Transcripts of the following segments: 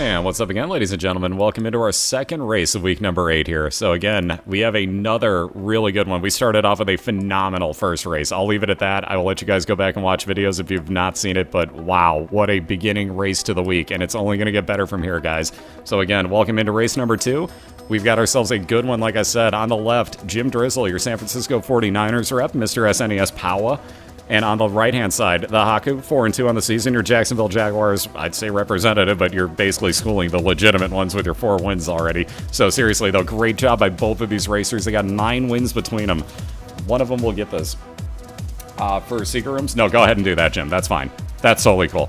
And what's up again, ladies and gentlemen? Welcome into our second race of week number 8 here. So again, we have another really good one. We started off with a phenomenal first race. I'll leave it at that. I will let you guys go back and watch videos if you've not seen it, but wow, what a beginning race to the week, and it's only going to get better from here, guys. So again, welcome into race number 2. We've got ourselves a good one, like I said. On the left, JimDrizzle, your San Francisco 49ers rep, Mr. SNES Powa. And on the right-hand side, TheHakku, 4-2 on the season. Your Jacksonville Jaguars, I'd say representative, but you're basically schooling the legitimate ones with your 4 wins already. So seriously, though, great job by both of these racers. They got 9 wins between them. One of them will get this. For secret rooms? No, go ahead and do that, Jim. That's fine. That's totally cool.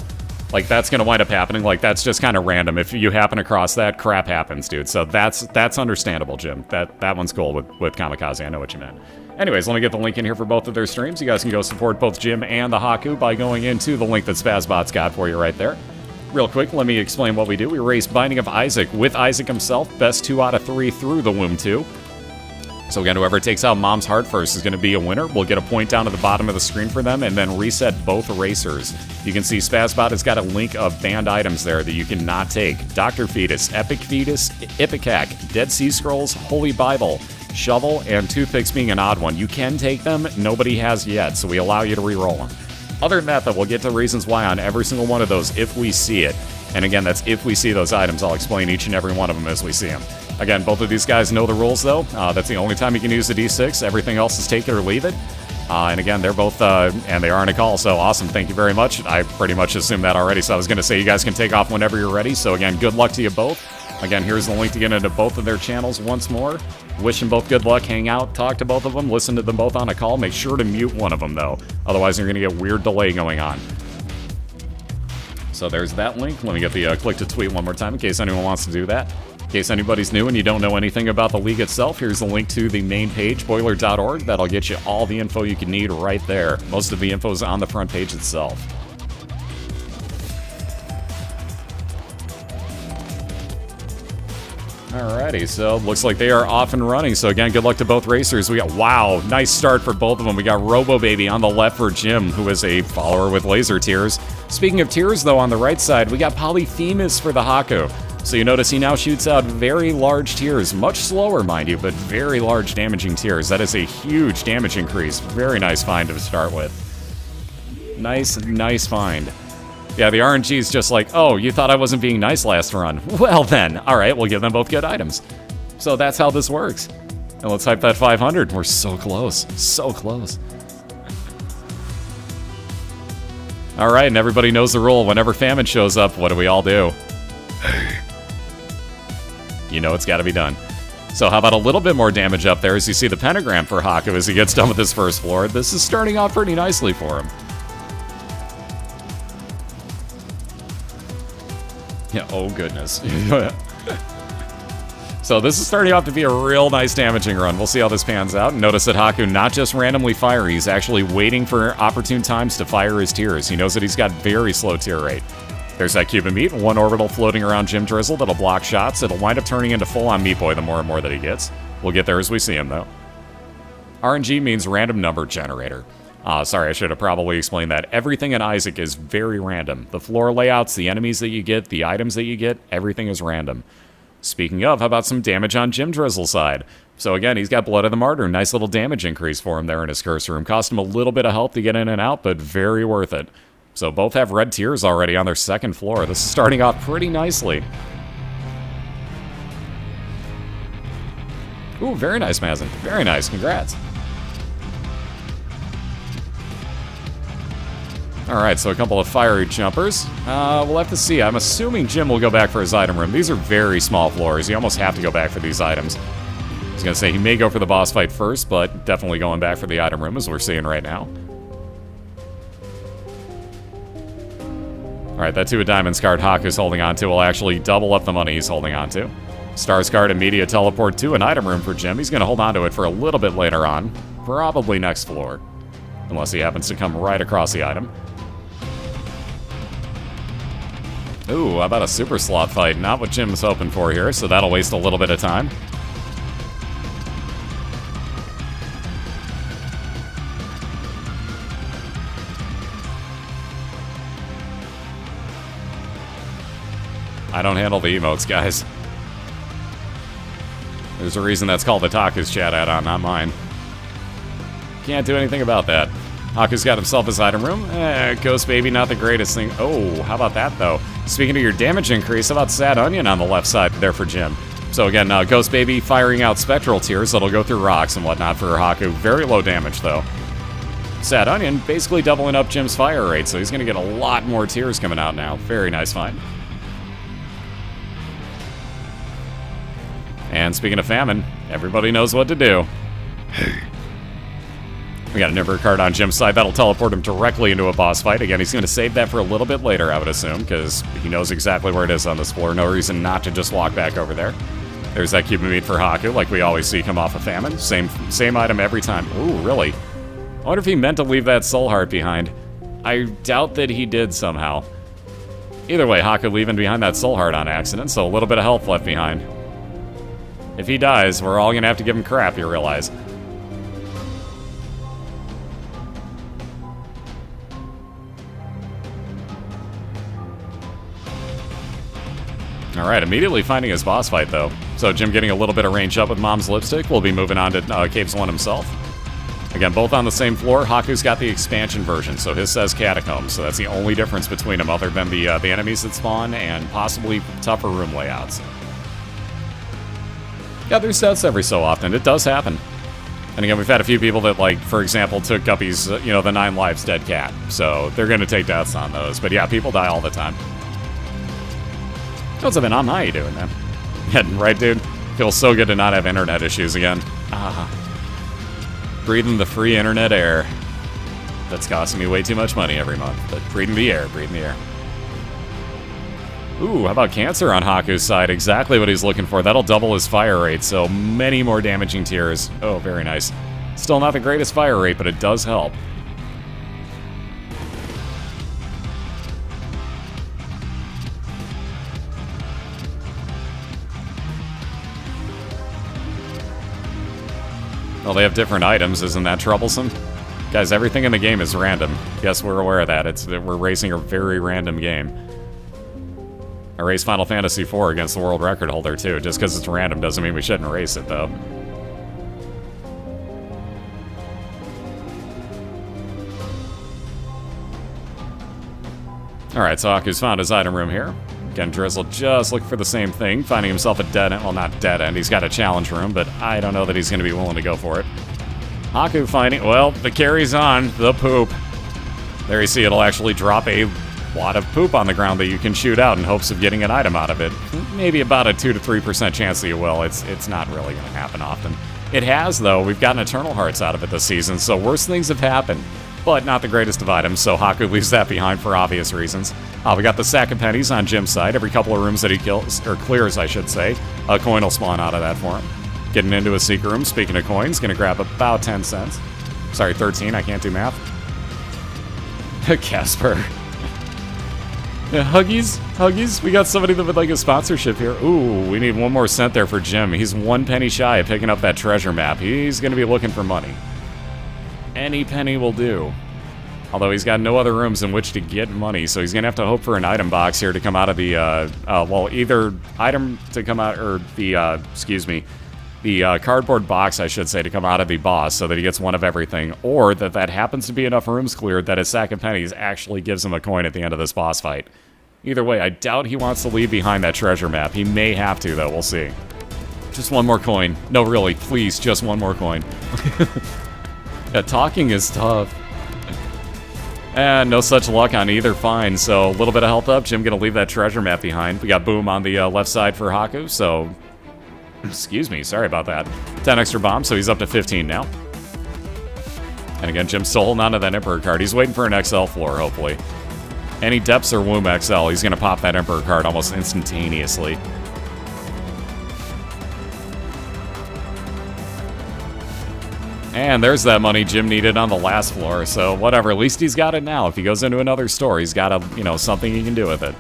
Like, that's going to wind up happening. Like, that's just kind of random. If you happen across that, crap happens, dude. So that's understandable, Jim. That one's cool with Kamikaze. I know what you meant. Anyways, let me get the link in here for both of their streams. You guys can go support both Jim and TheHakku by going into the link that Spazbot's got for you right there. Real quick, let me explain what we do. We race Binding of Isaac with Isaac himself. Best 2 out of 3 through the Womb 2. So again, whoever takes out Mom's Heart first is going to be a winner. We'll get a point down to the bottom of the screen for them and then reset both racers. You can see Spazbot has got a link of banned items there that you cannot take. Dr. Fetus, Epic Fetus, Ipecac, Dead Sea Scrolls, Holy Bible, Shovel, and Toothpicks being an odd one. You can take them, nobody has yet, so we allow you to re-roll them. Other than that, though, we'll get to reasons why on every single one of those if we see it. And again, that's if we see those items. I'll explain each and every one of them as we see them. Again, both of these guys know the rules, though. That's the only time you can use the D6. Everything else is take it or leave it. And again, they're both, and they are in a call, so awesome. Thank you very much. I pretty much assumed that already, so I was going to say you guys can take off whenever you're ready. So again, good luck to you both. Again, here's the link to get into both of their channels once more. Wish them both good luck. Hang out, talk to both of them, listen to them both on a call. Make sure to mute one of them, though. Otherwise, you're going to get weird delay going on. So there's that link. Let me get the click to tweet one more time in case anyone wants to do that. In case anybody's new and you don't know anything about the league itself, here's the link to the main page, BOILeR.org. That'll get you all the info you can need right there. Most of the info is on the front page itself. Alrighty, so looks like they are off and running. So again, good luck to both racers. We got, wow, nice start for both of them. We got Robo Baby on the left for Jim, who is a follower with laser tears. Speaking of tears, though, on the right side, we got Polyphemus for TheHakku. So you notice he now shoots out very large tears, much slower, mind you, but very large damaging tears. That is a huge damage increase. Very nice find to start with. Nice find. Yeah, the RNG is just like, oh, you thought I wasn't being nice last run. Well then, alright, we'll give them both good items. So that's how this works. And let's hype that 500. We're so close. So close. Alright, and everybody knows the rule. Whenever famine shows up, what do we all do? Hey. You know it's gotta be done. So how about a little bit more damage up there as you see the pentagram for Hakku as he gets done with his first floor. This is starting off pretty nicely for him. Yeah, oh goodness. So this is starting off to be a real nice damaging run. We'll see how this pans out. Notice that Hakku not just randomly fire, he's actually waiting for opportune times to fire his tears. He knows that he's got very slow tear rate. There's that cube of meat, 1 orbital floating around JimDrizzle that'll block shots. It'll wind up turning into full-on Meat Boy the more and more that he gets. We'll get there as we see him, though. RNG means random number generator. Sorry, I should have probably explained that. Everything in Isaac is very random. The floor layouts, the enemies that you get, the items that you get, everything is random. Speaking of, how about some damage on JimDrizzle's side? So again, he's got Blood of the Martyr. Nice little damage increase for him there in his cursor room. Cost him a little bit of help to get in and out, but very worth it. So both have red tears already on their second floor. This is starting off pretty nicely. Ooh, very nice, Mazin. Very nice. Congrats. Alright, so a couple of fiery jumpers. We'll have to see. I'm assuming Jim will go back for his item room. These are very small floors. You almost have to go back for these items. I was going to say he may go for the boss fight first, but definitely going back for the item room as we're seeing right now. Alright, that 2 of Diamonds card Hakku's holding on to will actually double up the money he's holding on to. Stars card, immediate teleport to an item room for Jim. He's going to hold on to it for a little bit later on. Probably next floor. Unless he happens to come right across the item. Ooh, how about a super slot fight? Not what Jim's hoping for here, so that'll waste a little bit of time. I don't handle the emotes, guys. There's a reason that's called the TheHakku's chat add-on, not mine. Can't do anything about that. Hakku's got himself his item room. Ghost Baby, not the greatest thing. Oh, how about that, though? Speaking of your damage increase, how about Sad Onion on the left side there for Jim? So again, Ghost Baby firing out Spectral Tears that'll go through rocks and whatnot for Hakku. Very low damage, though. Sad Onion basically doubling up Jim's fire rate, so he's going to get a lot more tears coming out now. Very nice find. And speaking of famine, everybody knows what to do. We got a Nimber card on Jim's side. That'll teleport him directly into a boss fight. Again, he's going to save that for a little bit later, I would assume, because he knows exactly where it is on this floor. No reason not to just walk back over there. There's that cube of meat for Hakku, like we always see come off of famine. Same item every time. Ooh, really? I wonder if he meant to leave that soul heart behind. I doubt that he did somehow. Either way, Hakku leaving behind that soul heart on accident, so a little bit of health left behind. If he dies, we're all going to have to give him crap, you realize. Alright, immediately finding his boss fight, though. So Jim getting a little bit of range up with Mom's Lipstick. We'll be moving on to Caves 1 himself. Again, both on the same floor. Hakku's got the expansion version, so his says Catacombs. So that's the only difference between them, other than the enemies that spawn and possibly tougher room layouts. Got their sets every so often. It does happen. And again, we've had a few people that, like, for example, took Guppy's, the 9 lives dead cat. So they're going to take deaths on those. But yeah, people die all the time. What's up, man? How you doing, man? Yeah, right, dude? Feels so good to not have internet issues again. Breathing the free internet air. That's costing me way too much money every month. But breathing the air, breathing the air. Ooh, how about Cancer on Hakku's side? Exactly what he's looking for. That'll double his fire rate, so many more damaging tears. Oh, very nice. Still not the greatest fire rate, but it does help. Well, they have different items. Isn't that troublesome? Guys, everything in the game is random. Yes, we're aware of that. We're racing a very random game. I raced Final Fantasy IV against the world record holder, too. Just because it's random doesn't mean we shouldn't race it, though. Alright, so Hakku's found his item room here. Again, Drizzle just looking for the same thing, finding himself a dead end. Well, not dead end. He's got a challenge room, but I don't know that he's going to be willing to go for it. Hakku finding... Well, the carry's on. The poop. There you see, it'll actually drop a lot of poop on the ground that you can shoot out in hopes of getting an item out of it. Maybe about a 2 to 3% chance that you will. It's not really going to happen often. It has, though. We've gotten Eternal Hearts out of it this season, so worse things have happened. But not the greatest of items, so Hakku leaves that behind for obvious reasons. We got the sack of pennies on Jim's side. Every couple of rooms that he kills, or clears, I should say, a coin will spawn out of that for him. Getting into a secret room, speaking of coins, gonna grab about 10 cents. Sorry, 13, I can't do math. Casper. Yeah, Huggies, we got somebody that would like a sponsorship here. Ooh, we need 1 more cent there for Jim. He's 1 penny shy of picking up that treasure map. He's gonna be looking for money. Any penny will do. Although he's got no other rooms in which to get money, so he's going to have to hope for an item box here to come out of the, either item to come out, or the, the cardboard box, I should say, to come out of the boss so that he gets 1 of everything, or that happens to be enough rooms cleared that his sack of pennies actually gives him a coin at the end of this boss fight. Either way, I doubt he wants to leave behind that treasure map. He may have to, though. We'll see. Just 1 more coin. No, really, please, just 1 more coin. Yeah, talking is tough. And no such luck on either find, so a little bit of health up. Jim gonna leave that treasure map behind. We got Boom on the left side for Hakku, so... Excuse me, sorry about that. 10 extra bombs, so he's up to 15 now. And again, Jim's still holding on to that Emperor card. He's waiting for an XL floor, hopefully. Any Depths or Womb XL, he's gonna pop that Emperor card almost instantaneously. And there's that money Jim needed on the last floor, so whatever, at least he's got it now. If he goes into another store, he's got something he can do with it.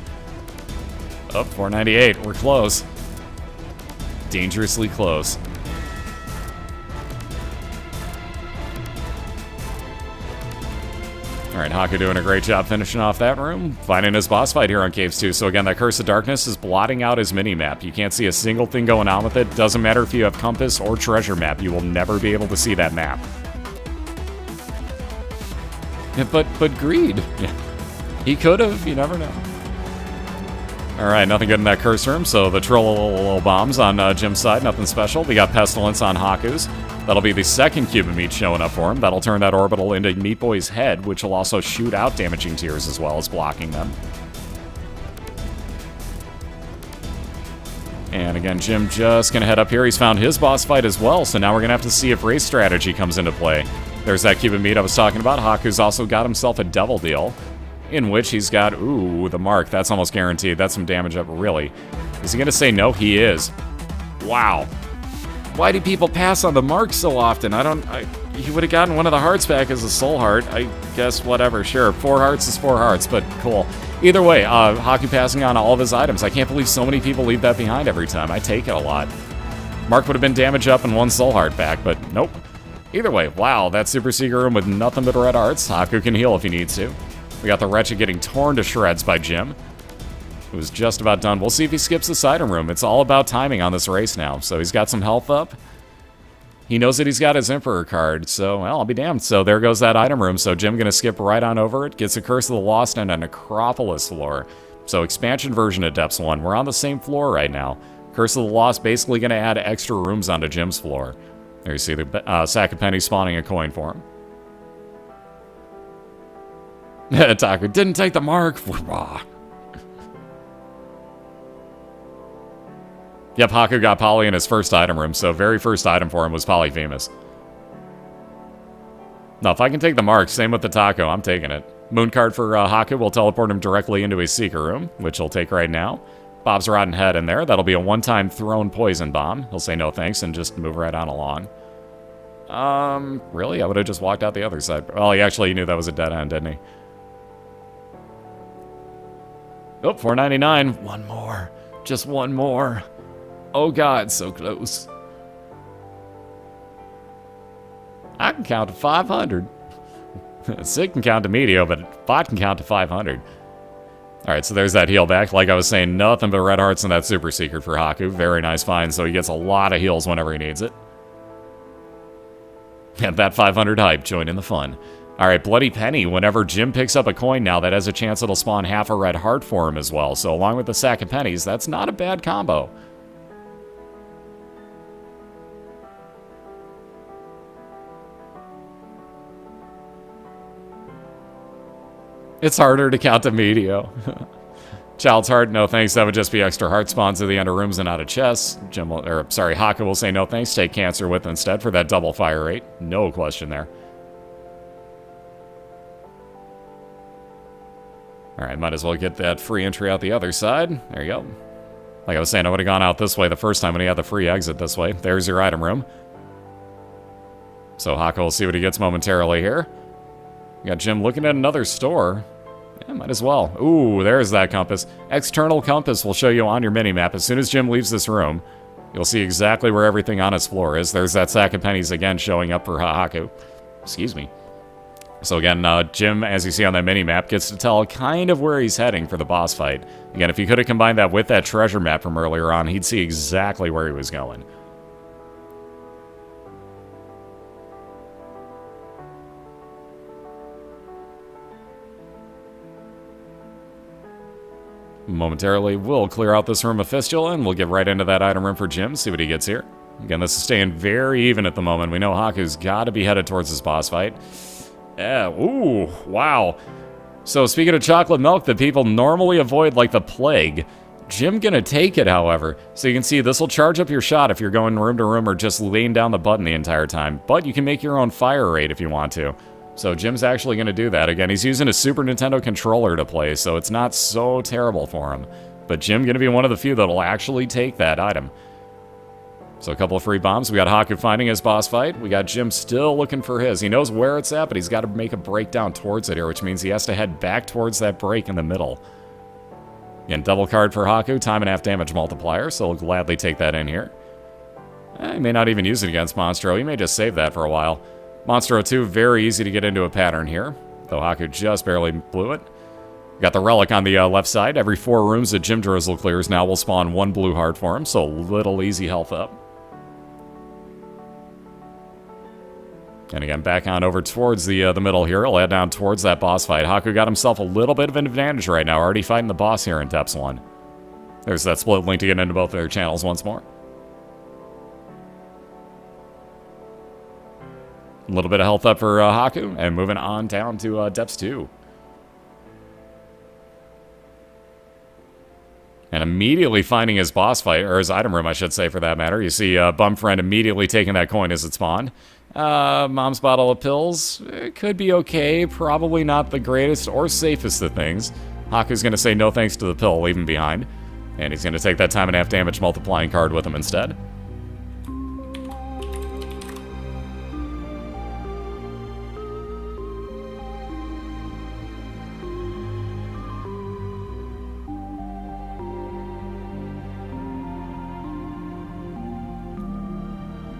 Oh, 498, we're close. Dangerously close. Alright, Alright, Hakku doing a great job finishing off that room. Finding his boss fight here on Caves 2. So again, that Curse of Darkness is blotting out his mini-map. You can't see a single thing going on with it. Doesn't matter if you have Compass or Treasure Map. You will never be able to see that map. Yeah, but Greed. Yeah. He could have. You never know. Alright, nothing good in that Curse room. So the Troll bombs on Jim's side. Nothing special. We got Pestilence on Hakku's. That'll be the second cube of meat showing up for him. That'll turn that orbital into Meat Boy's head, which will also shoot out damaging tears as well as blocking them. And again, Jim just gonna head up here. He's found his boss fight as well, so now we're gonna have to see if race strategy comes into play. There's that cube of meat I was talking about. Hakku's also got himself a Devil Deal, in which he's got, ooh, the mark. That's almost guaranteed. That's some damage up, really. Is he gonna say no? He is. Wow. Why do people pass on the mark so often? He would have gotten one of the hearts back as a soul heart. I guess whatever, sure. 4 hearts is 4 hearts, but cool. Either way, Hakku passing on all of his items. I can't believe so many people leave that behind every time. I take it a lot. Mark would have been damage up and 1 soul heart back, but nope. Either way, wow, that super secret room with nothing but red hearts. Hakku can heal if he needs to. We got the Wretched getting torn to shreds by Jim. It was just about done. We'll see if he skips this item room. It's all about timing on this race now. So he's got some health up. He knows that he's got his Emperor card, so, well, I'll be damned. So there goes that item room. So Jim gonna skip right on over it. Gets a Curse of the Lost and a Necropolis floor. So expansion version of Depths 1. We're on the same floor right now. Curse of the Lost basically gonna add extra rooms onto Jim's floor. There you see the sack of pennies spawning a coin for him. Tucker didn't take the mark. Yep, Hakku got Poly in his first item room, so very first item for him was Polyphemus. Now, if I can take the mark, same with the taco, I'm taking it. Moon card for Hakku will teleport him directly into his Seeker room, which he'll take right now. Bob's Rotten Head in there. That'll be a one-time thrown poison bomb. He'll say no thanks and just move right on along. Really? I would have just walked out the other side. Well, he knew that was a dead end, didn't he? Oh, $4.99. One more. Just one more. Oh god, so close. I can count to 500. Sid can count to Medio, but Bot can count to 500. Alright, so there's that heal back. Like I was saying, nothing but red hearts in that super secret for Hakku. Very nice find, so he gets a lot of heals whenever he needs it. And that 500 hype joining the fun. Alright, Bloody Penny. Whenever Jim picks up a coin now, that has a chance it'll spawn half a red heart for him as well. So along with the sack of pennies, that's not a bad combo. It's harder to count to Medio. Child's Heart, no thanks. That would just be extra heart spawns at the end of rooms and out of chests. Hakku will say no thanks. Take Cancer with instead for that double fire rate. No question there. Alright, might as well get that free entry out the other side. There you go. Like I was saying, I would have gone out this way the first time when he had the free exit this way. There's your item room. So Hakku will see what he gets momentarily here. We got Jim looking at another store. Yeah, might as well. Ooh, there's that compass. External compass will show you on your minimap. As soon as Jim leaves this room, you'll see exactly where everything on his floor is. There's that sack of pennies again showing up for Hakku. Excuse me. So again, Jim, as you see on that minimap, gets to tell kind of where he's heading for the boss fight. Again, if he could have combined that with that treasure map from earlier on, he'd see exactly where he was going. Momentarily, we'll clear out this room of Fistula, and we'll get right into that item room for Jim, see what he gets here. Again, this is staying very even at the moment. We know Hakku's got to be headed towards this boss fight. Yeah, ooh, wow. So speaking of chocolate milk that people normally avoid like the plague, Jim gonna take it, however. So you can see this will charge up your shot if you're going room to room or just laying down the button the entire time. But you can make your own fire rate if you want to. So Jim's actually going to do that. Again, he's using a Super Nintendo controller to play, so it's not so terrible for him. But Jim going to be one of the few that'll actually take that item. So a couple of free bombs. We got Hakku finding his boss fight. We got Jim still looking for his. He knows where it's at, but he's got to make a break down towards it here, which means he has to head back towards that break in the middle. Again, double card for Hakku, time and half damage multiplier, so he'll gladly take that in here. He may not even use it against Monstro. He may just save that for a while. Monstro 2, very easy to get into a pattern here. TheHakku just barely blew it. Got the relic on the left side. Every 4 rooms that JimDrizzle clears now will spawn 1 blue heart for him, so a little easy health up. And again, back on over towards the middle here. He'll head down towards that boss fight. Hakku got himself a little bit of an advantage right now, already fighting the boss here in Depths 1. There's that split link to get into both their channels once more. A little bit of health up for Hakku, and moving on down to Depths 2. And immediately finding his boss fight, or his item room, I should say, for that matter. You see Bum Friend immediately taking that coin as it spawned. Mom's bottle of pills, it could be okay. Probably not the greatest or safest of things. Hakku's going to say no thanks to the pill, leave him behind. And he's going to take that time and a half damage multiplying card with him instead.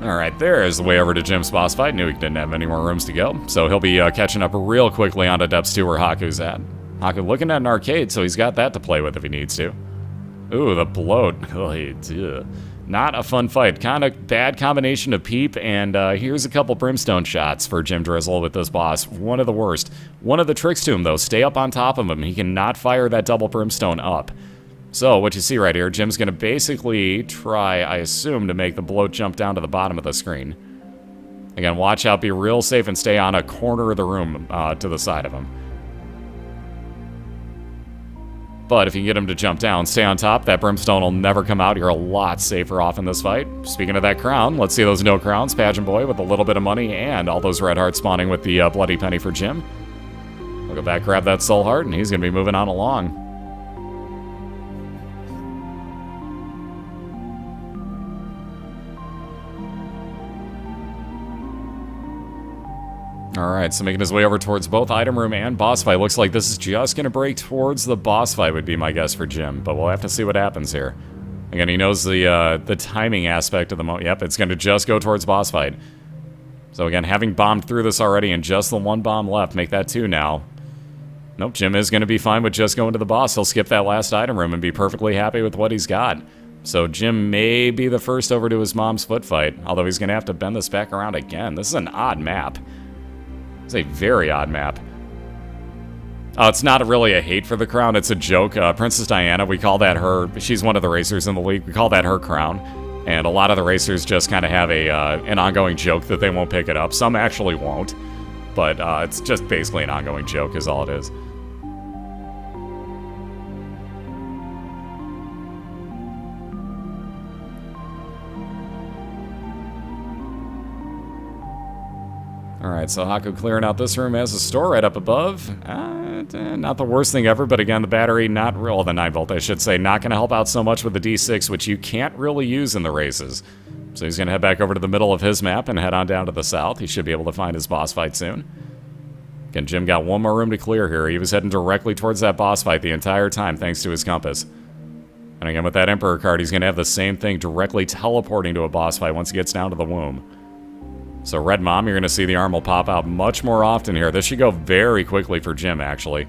Alright, there is the way over to Jim's boss fight. Knew he didn't have any more rooms to go. So he'll be catching up real quickly onto Depths 2 where Hakku's at. Hakku looking at an arcade, so he's got that to play with if he needs to. Ooh, the bloat. Not a fun fight. Kind of bad combination of peep, and here's a couple brimstone shots for JimDrizzle with this boss. One of the worst. One of the tricks to him, though, stay up on top of him. He cannot fire that double brimstone up. So, what you see right here, Jim's going to basically try, I assume, to make the bloat jump down to the bottom of the screen. Again, watch out, be real safe, and stay on a corner of the room to the side of him. But if you can get him to jump down, stay on top, that brimstone will never come out. You're a lot safer off in this fight. Speaking of that crown, let's see those no crowns. Pageant Boy with a little bit of money and all those red hearts spawning with the bloody penny for Jim. We'll go back, grab that soul heart, and he's going to be moving on along. Alright, so making his way over towards both item room and boss fight. Looks like this is just going to break towards the boss fight would be my guess for Jim, but we'll have to see what happens here. Again, he knows the timing aspect of the moment. Yep, it's going to just go towards boss fight. So again, having bombed through this already and just the 1 bomb left, make that 2 now. Nope, Jim is going to be fine with just going to the boss. He'll skip that last item room and be perfectly happy with what he's got. So Jim may be the first over to his mom's foot fight, although he's going to have to bend this back around again. This is an odd map. It's a very odd map. Oh, it's not really a hate for the crown, it's a joke. Princess Diana, we call that her, she's one of the racers in the league, we call that her crown. And a lot of the racers just kind of have an ongoing joke that they won't pick it up. Some actually won't, but it's just basically an ongoing joke is all it is. Alright, so Hakku clearing out this room has a store right up above. Not the worst thing ever, but again, the battery not real, the 9 volt, I should say, not going to help out so much with the D6, which you can't really use in the races. So he's going to head back over to the middle of his map and head on down to the south. He should be able to find his boss fight soon. Again, Jim got 1 more room to clear here. He was heading directly towards that boss fight the entire time, thanks to his compass. And again, with that Emperor card, he's going to have the same thing, directly teleporting to a boss fight once he gets down to the womb. So Red Mom, you're going to see the arm will pop out much more often here. This should go very quickly for Jim, actually.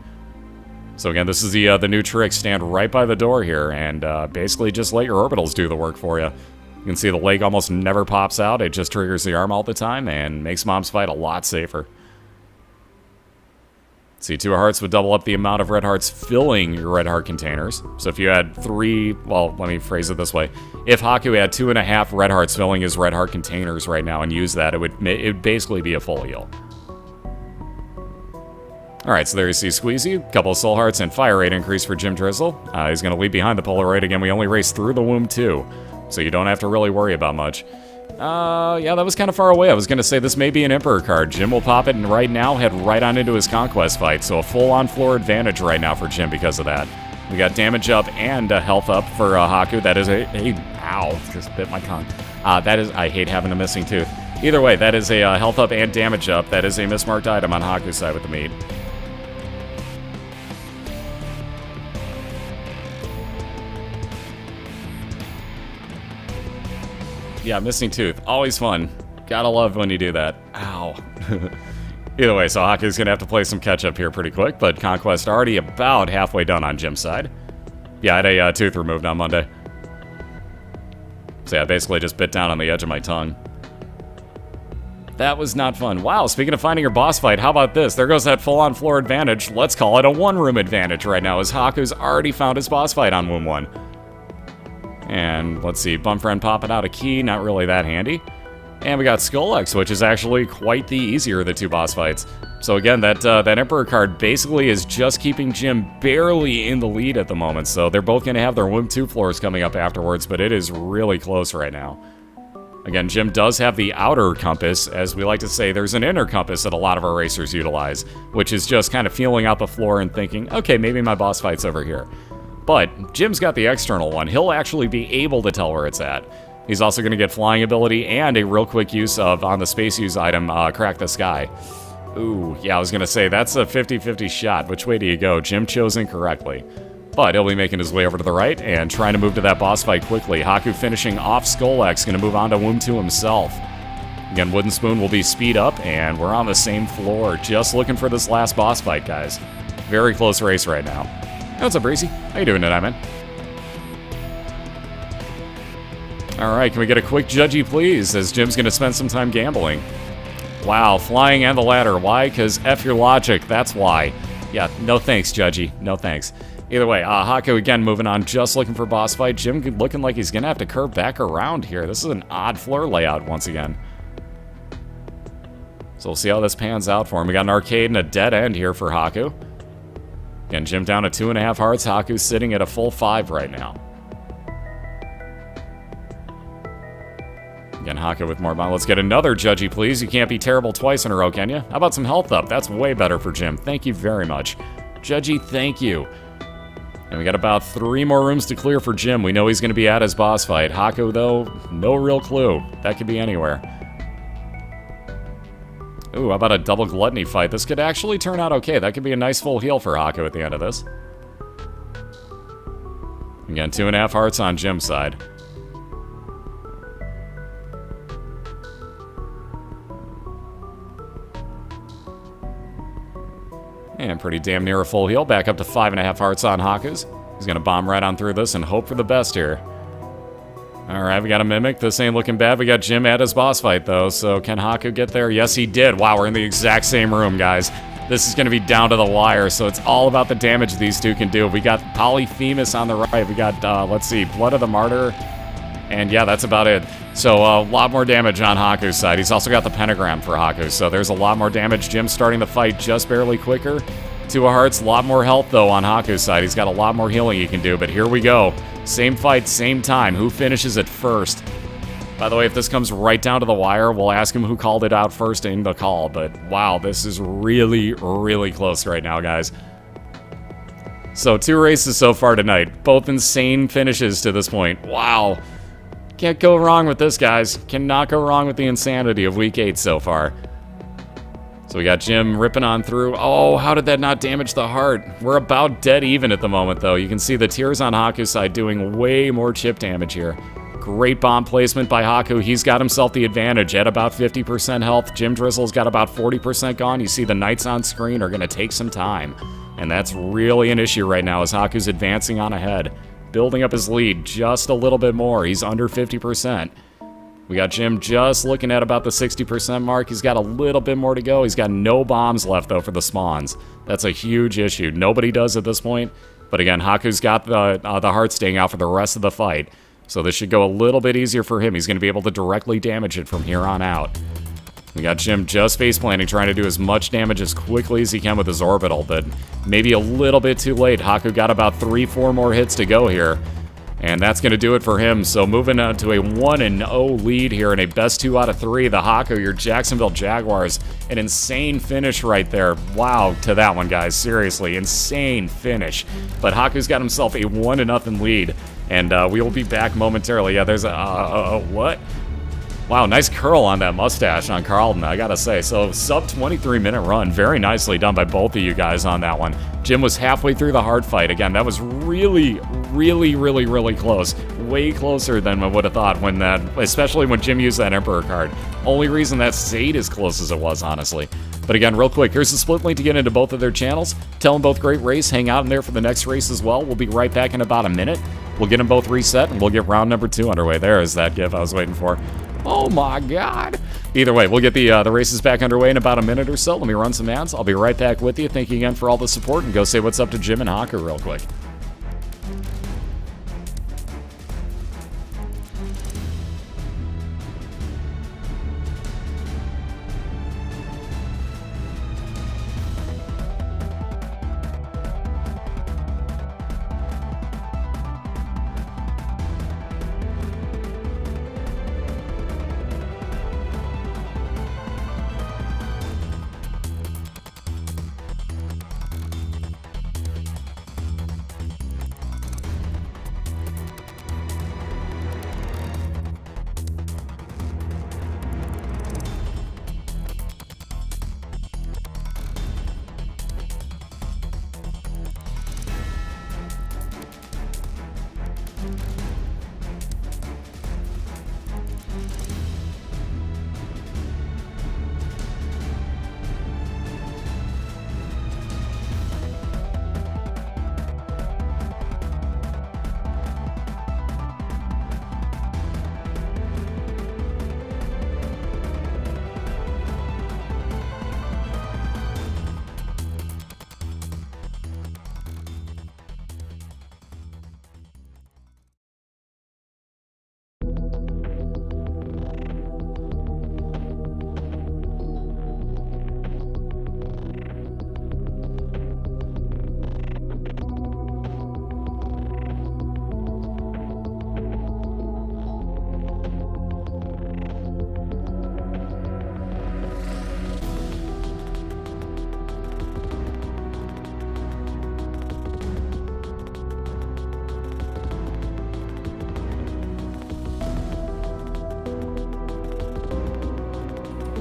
So again, this is the new trick. Stand right by the door here, and basically just let your orbitals do the work for you. You can see the leg almost never pops out. It just triggers the arm all the time and makes Mom's fight a lot safer. See, 2 hearts would double up the amount of red hearts filling your red heart containers. So if you had 3, well, let me phrase it this way. If Hakku had 2.5 red hearts filling his red heart containers right now and use that, it would basically be a full heal. Alright, so there you see Squeezy, couple of soul hearts, and fire rate increase for JimDrizzle. He's going to leave behind the Polaroid. Again, we only race through the womb too, so you don't have to really worry about much. Yeah, that was kind of far away. I was going to say this may be an Emperor card. Jim will pop it and right now head right on into his Conquest fight. So a full-on floor advantage right now for Jim because of that. We got damage up and health up for Hakku. That is ow, just bit my tongue. That is, I hate having a missing tooth. Either way, that is a health up and damage up. That is a mismarked item on Hakku's side with the meat. Yeah, missing tooth. Always fun. Gotta love when you do that. Ow. Either way, so Hakku's going to have to play some catch-up here pretty quick, but Conquest already about halfway done on Jim's side. Yeah, I had a tooth removed on Monday. So yeah, I basically just bit down on the edge of my tongue. That was not fun. Wow, speaking of finding your boss fight, how about this? There goes that full-on floor advantage. Let's call it a one-room advantage right now, as Hakku's already found his boss fight on Room 1. And let's see, Bum Friend popping out a key, not really that handy. And we got Skull-X, which is actually quite the easier of the two boss fights. So again, that Emperor card basically is just keeping Jim barely in the lead at the moment. So they're both going to have their Room 2 floors coming up afterwards, but it is really close right now. Again, Jim does have the outer compass. As we like to say, there's an inner compass that a lot of our racers utilize, which is just kind of feeling out the floor and thinking, okay, maybe my boss fight's over here. But Jim's got the external one. He'll actually be able to tell where it's at. He's also going to get flying ability and a real quick use of, on the space use item, Crack the Sky. Ooh, yeah, I was going to say, that's a 50-50 shot. Which way do you go? Jim chose incorrectly. But he'll be making his way over to the right and trying to move to that boss fight quickly. Hakku finishing off Skull-X, going to move on to Room 2 himself. Again, Wooden Spoon will be speed up, and we're on the same floor. Just looking for this last boss fight, guys. Very close race right now. Hey, what's up, Breezy? How you doing tonight, man? Alright, can we get a quick judgy, please, as Jim's going to spend some time gambling. Wow, flying and the ladder. Why? Because F your logic, that's why. Yeah, no thanks, judgy. No thanks. Either way, Hakku again moving on, just looking for boss fight. Jim looking like he's going to have to curve back around here. This is an odd floor layout once again. So we'll see how this pans out for him. We got an arcade and a dead end here for Hakku. Again, Jim down to 2.5 hearts. Hakku's sitting at a full 5 right now. Again, Hakku with more bomb. Let's get another judgy, please. You can't be terrible twice in a row, can you? How about some health up? That's way better for Jim. Thank you very much. Judgy, thank you. And we got about 3 more rooms to clear for Jim. We know he's going to be at his boss fight. Hakku, though, no real clue. That could be anywhere. Ooh, how about a double gluttony fight? This could actually turn out okay. That could be a nice full heal for Hakku at the end of this. Again, 2.5 hearts on Jim's side. And pretty damn near a full heal. Back up to 5.5 hearts on Hakku's. He's going to bomb right on through this and hope for the best here. Alright, we got a Mimic. This ain't looking bad. We got Jim at his boss fight, though. So can Hakku get there? Yes, he did. Wow, we're in the exact same room, guys. This is going to be down to the wire, so it's all about the damage these two can do. We got Polyphemus on the right. We got, let's see, Blood of the Martyr. And yeah, that's about it. So a lot more damage on Hakku's side. He's also got the Pentagram for Hakku, so there's a lot more damage. Jim's starting the fight just barely quicker. 2 hearts, a lot more health, though, on Hakku's side. He's got a lot more healing he can do, but here we go. Same fight, same time. Who finishes it first? By the way, if this comes right down to the wire, we'll ask him who called it out first in the call, but wow, this is really, really close right now, guys. So 2 races so far tonight, both insane finishes to this point. Wow. Can't go wrong with this, guys. Cannot go wrong with the insanity of Week 8 so far. So we got Jim ripping on through. Oh, how did that not damage the heart? We're about dead even at the moment, though. You can see the tears on Hakku's side doing way more chip damage here. Great bomb placement by Hakku. He's got himself the advantage at about 50% health. JimDrizzle's got about 40% gone. You see the knights on screen are going to take some time. And that's really an issue right now as Hakku's advancing on ahead. Building up his lead just a little bit more. He's under 50%. We got Jim just looking at about the 60% mark. He's got a little bit more to go. He's got no bombs left, though, for the spawns. That's a huge issue. Nobody does at this point. But again, Hakku's got the heart staying out for the rest of the fight. So this should go a little bit easier for him. He's going to be able to directly damage it from here on out. We got Jim just face planting, trying to do as much damage as quickly as he can with his orbital, but maybe a little bit too late. Hakku got about 3-4 more hits to go here, and that's going to do it for him. So moving on to a 1-0 lead here in a best 2 out of 3. The Hakku, your Jacksonville Jaguars. An insane finish right there. Wow to that one, guys. Seriously, insane finish. But Hakku's got himself a 1-0 lead, and we will be back momentarily. Yeah, there's a what? Wow, nice curl on that mustache on Carlton, I gotta say. So, sub 23-minute run. Very nicely done by both of you guys on that one. Jim was halfway through the hard fight. Again, that was really, really, really, really close. Way closer than I would have thought when that, especially when Jim used that Emperor card. Only reason that stayed as close as it was, honestly. But again, real quick, here's the split link to get into both of their channels. Tell them both great race. Hang out in there for the next race as well. We'll be right back in about a minute. We'll get them both reset, and we'll get round number 2 underway. There is that gif I was waiting for. Oh my god. Either way, we'll get the races back underway in about a minute or so. Let me run some ads. I'll be right back with you. Thank you again for all the support, and go say what's up to Jim and HakKu real quick.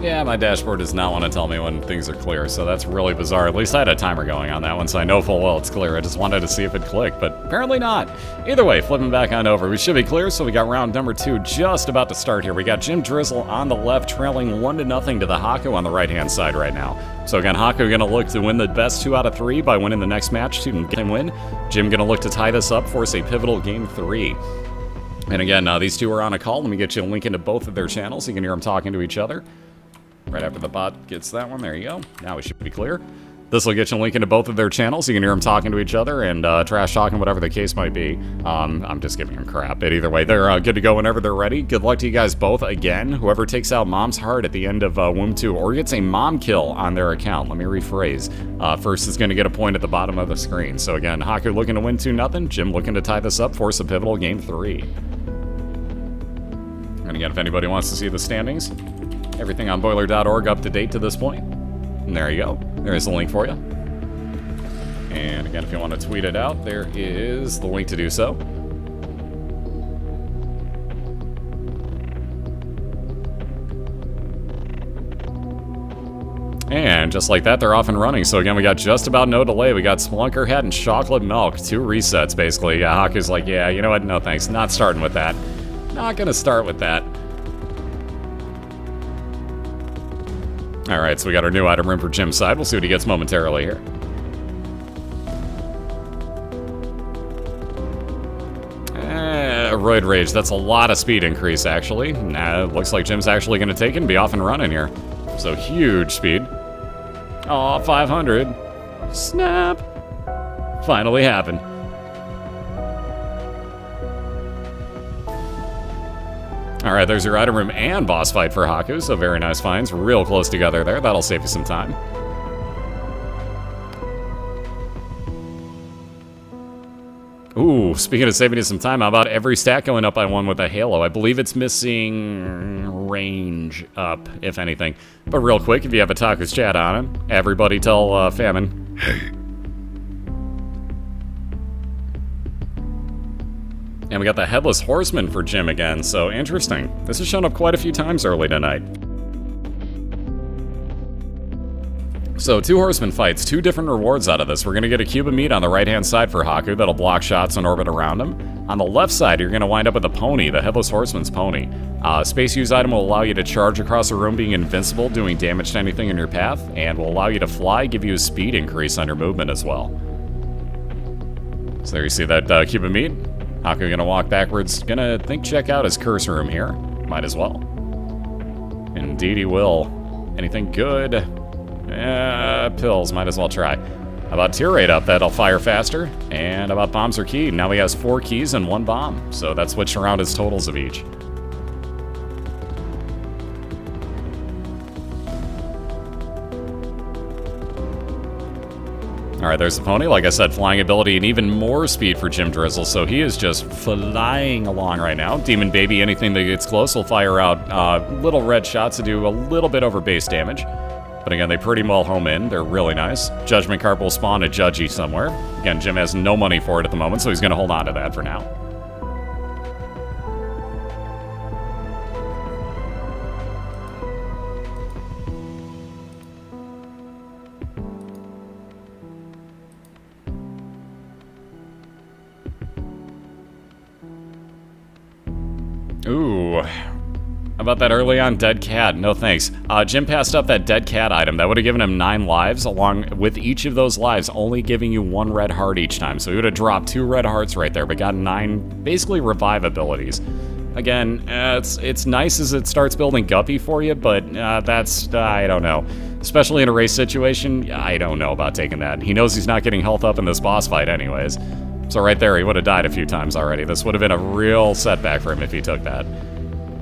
Yeah, my dashboard does not want to tell me when things are clear, so that's really bizarre. At least I had a timer going on that one, so I know full well it's clear. I just wanted to see if it clicked, but apparently not. Either way, flipping back on over. We should be clear, so we got round number 2 just about to start here. We got JimDrizzle on the left, trailing 1-0 to TheHakku on the right-hand side right now. So again, HakKu going to look to win the best 2 out of 3 by winning the next match to get him win. Jim going to look to tie this up, force a pivotal game 3. And again, these two are on a call. Let me get you a link into both of their channels. You can hear them talking to each other. Right after the bot gets that one, there you go. Now we should be clear. This will get you a link into both of their channels. You can hear them talking to each other and trash talking, whatever the case might be. I'm just giving them crap, but either way, they're good to go whenever they're ready. Good luck to you guys both. Again, whoever takes out Mom's Heart at the end of Womb 2 or gets a mom kill on their account, let me rephrase, first is going to get a point at the bottom of the screen. So again, HakKu looking to win 2-0. Jim looking to tie this up, force a pivotal game 3. And again, if anybody wants to see the standings, everything on BOILeR.org up to date to this point. And there you go. There is the link for you. And again, if you want to tweet it out, there is the link to do so. And just like that, they're off and running. So again, we got just about no delay. We got Splunker Head and Chocolate Milk. 2 resets, basically. Yeah, HakKu's like, yeah, you know what? No thanks. Not starting with that. Not going to start with that. Alright, so we got our new item room for Jim's side. We'll see what he gets momentarily here. Roid Rage, that's a lot of speed increase, actually. Nah, looks like Jim's actually going to take it and be off and running here. So, huge speed. Aw, 500. Snap. Finally happened. Alright, there's your item room and boss fight for HakKu, so very nice finds. Real close together there. That'll save you some time. Ooh, speaking of saving you some time, how about every stat going up by 1 with a Halo? I believe it's missing range up, if anything. But real quick, if you have a Taku's chat on it, everybody tell Famine, hey. And we got the Headless Horseman for Jim again, so interesting. This has shown up quite a few times early tonight. So 2 Horseman fights, 2 different rewards out of this. We're going to get a cube of meat on the right-hand side for HakKu that'll block shots and orbit around him. On the left side, you're going to wind up with a pony, the Headless Horseman's pony. Space use item will allow you to charge across the room being invincible, doing damage to anything in your path, and will allow you to fly, give you a speed increase on your movement as well. So there you see that cube of meat. Hakku going to walk backwards, going to check out his curse room here. Might as well. Indeed he will. Anything good? Pills, might as well try. How about tear rate up? That'll fire faster. And how about bombs are keyed? Now he has 4 keys and 1 bomb. So that's switched around his totals of each. Alright, there's the pony. Like I said, flying ability and even more speed for JimDrizzle, so he is just flying along right now. Demon Baby, anything that gets close will fire out little red shots to do a little bit over base damage. But again, they pretty well home in. They're really nice. Judgment Card will spawn a Judgy somewhere. Again, Jim has no money for it at the moment, so he's going to hold on to that for now. Ooh. How about that early on dead cat? No thanks. Jim passed up that dead cat item. That would have given him 9 lives, along with each of those lives only giving you 1 red heart each time. So he would have dropped 2 red hearts right there, but got 9 basically revive abilities. Again, it's nice as it starts building Guppy for you, but that's, I don't know. Especially in a race situation, I don't know about taking that. He knows he's not getting health up in this boss fight anyways. So right there, he would have died a few times already. This would have been a real setback for him if he took that.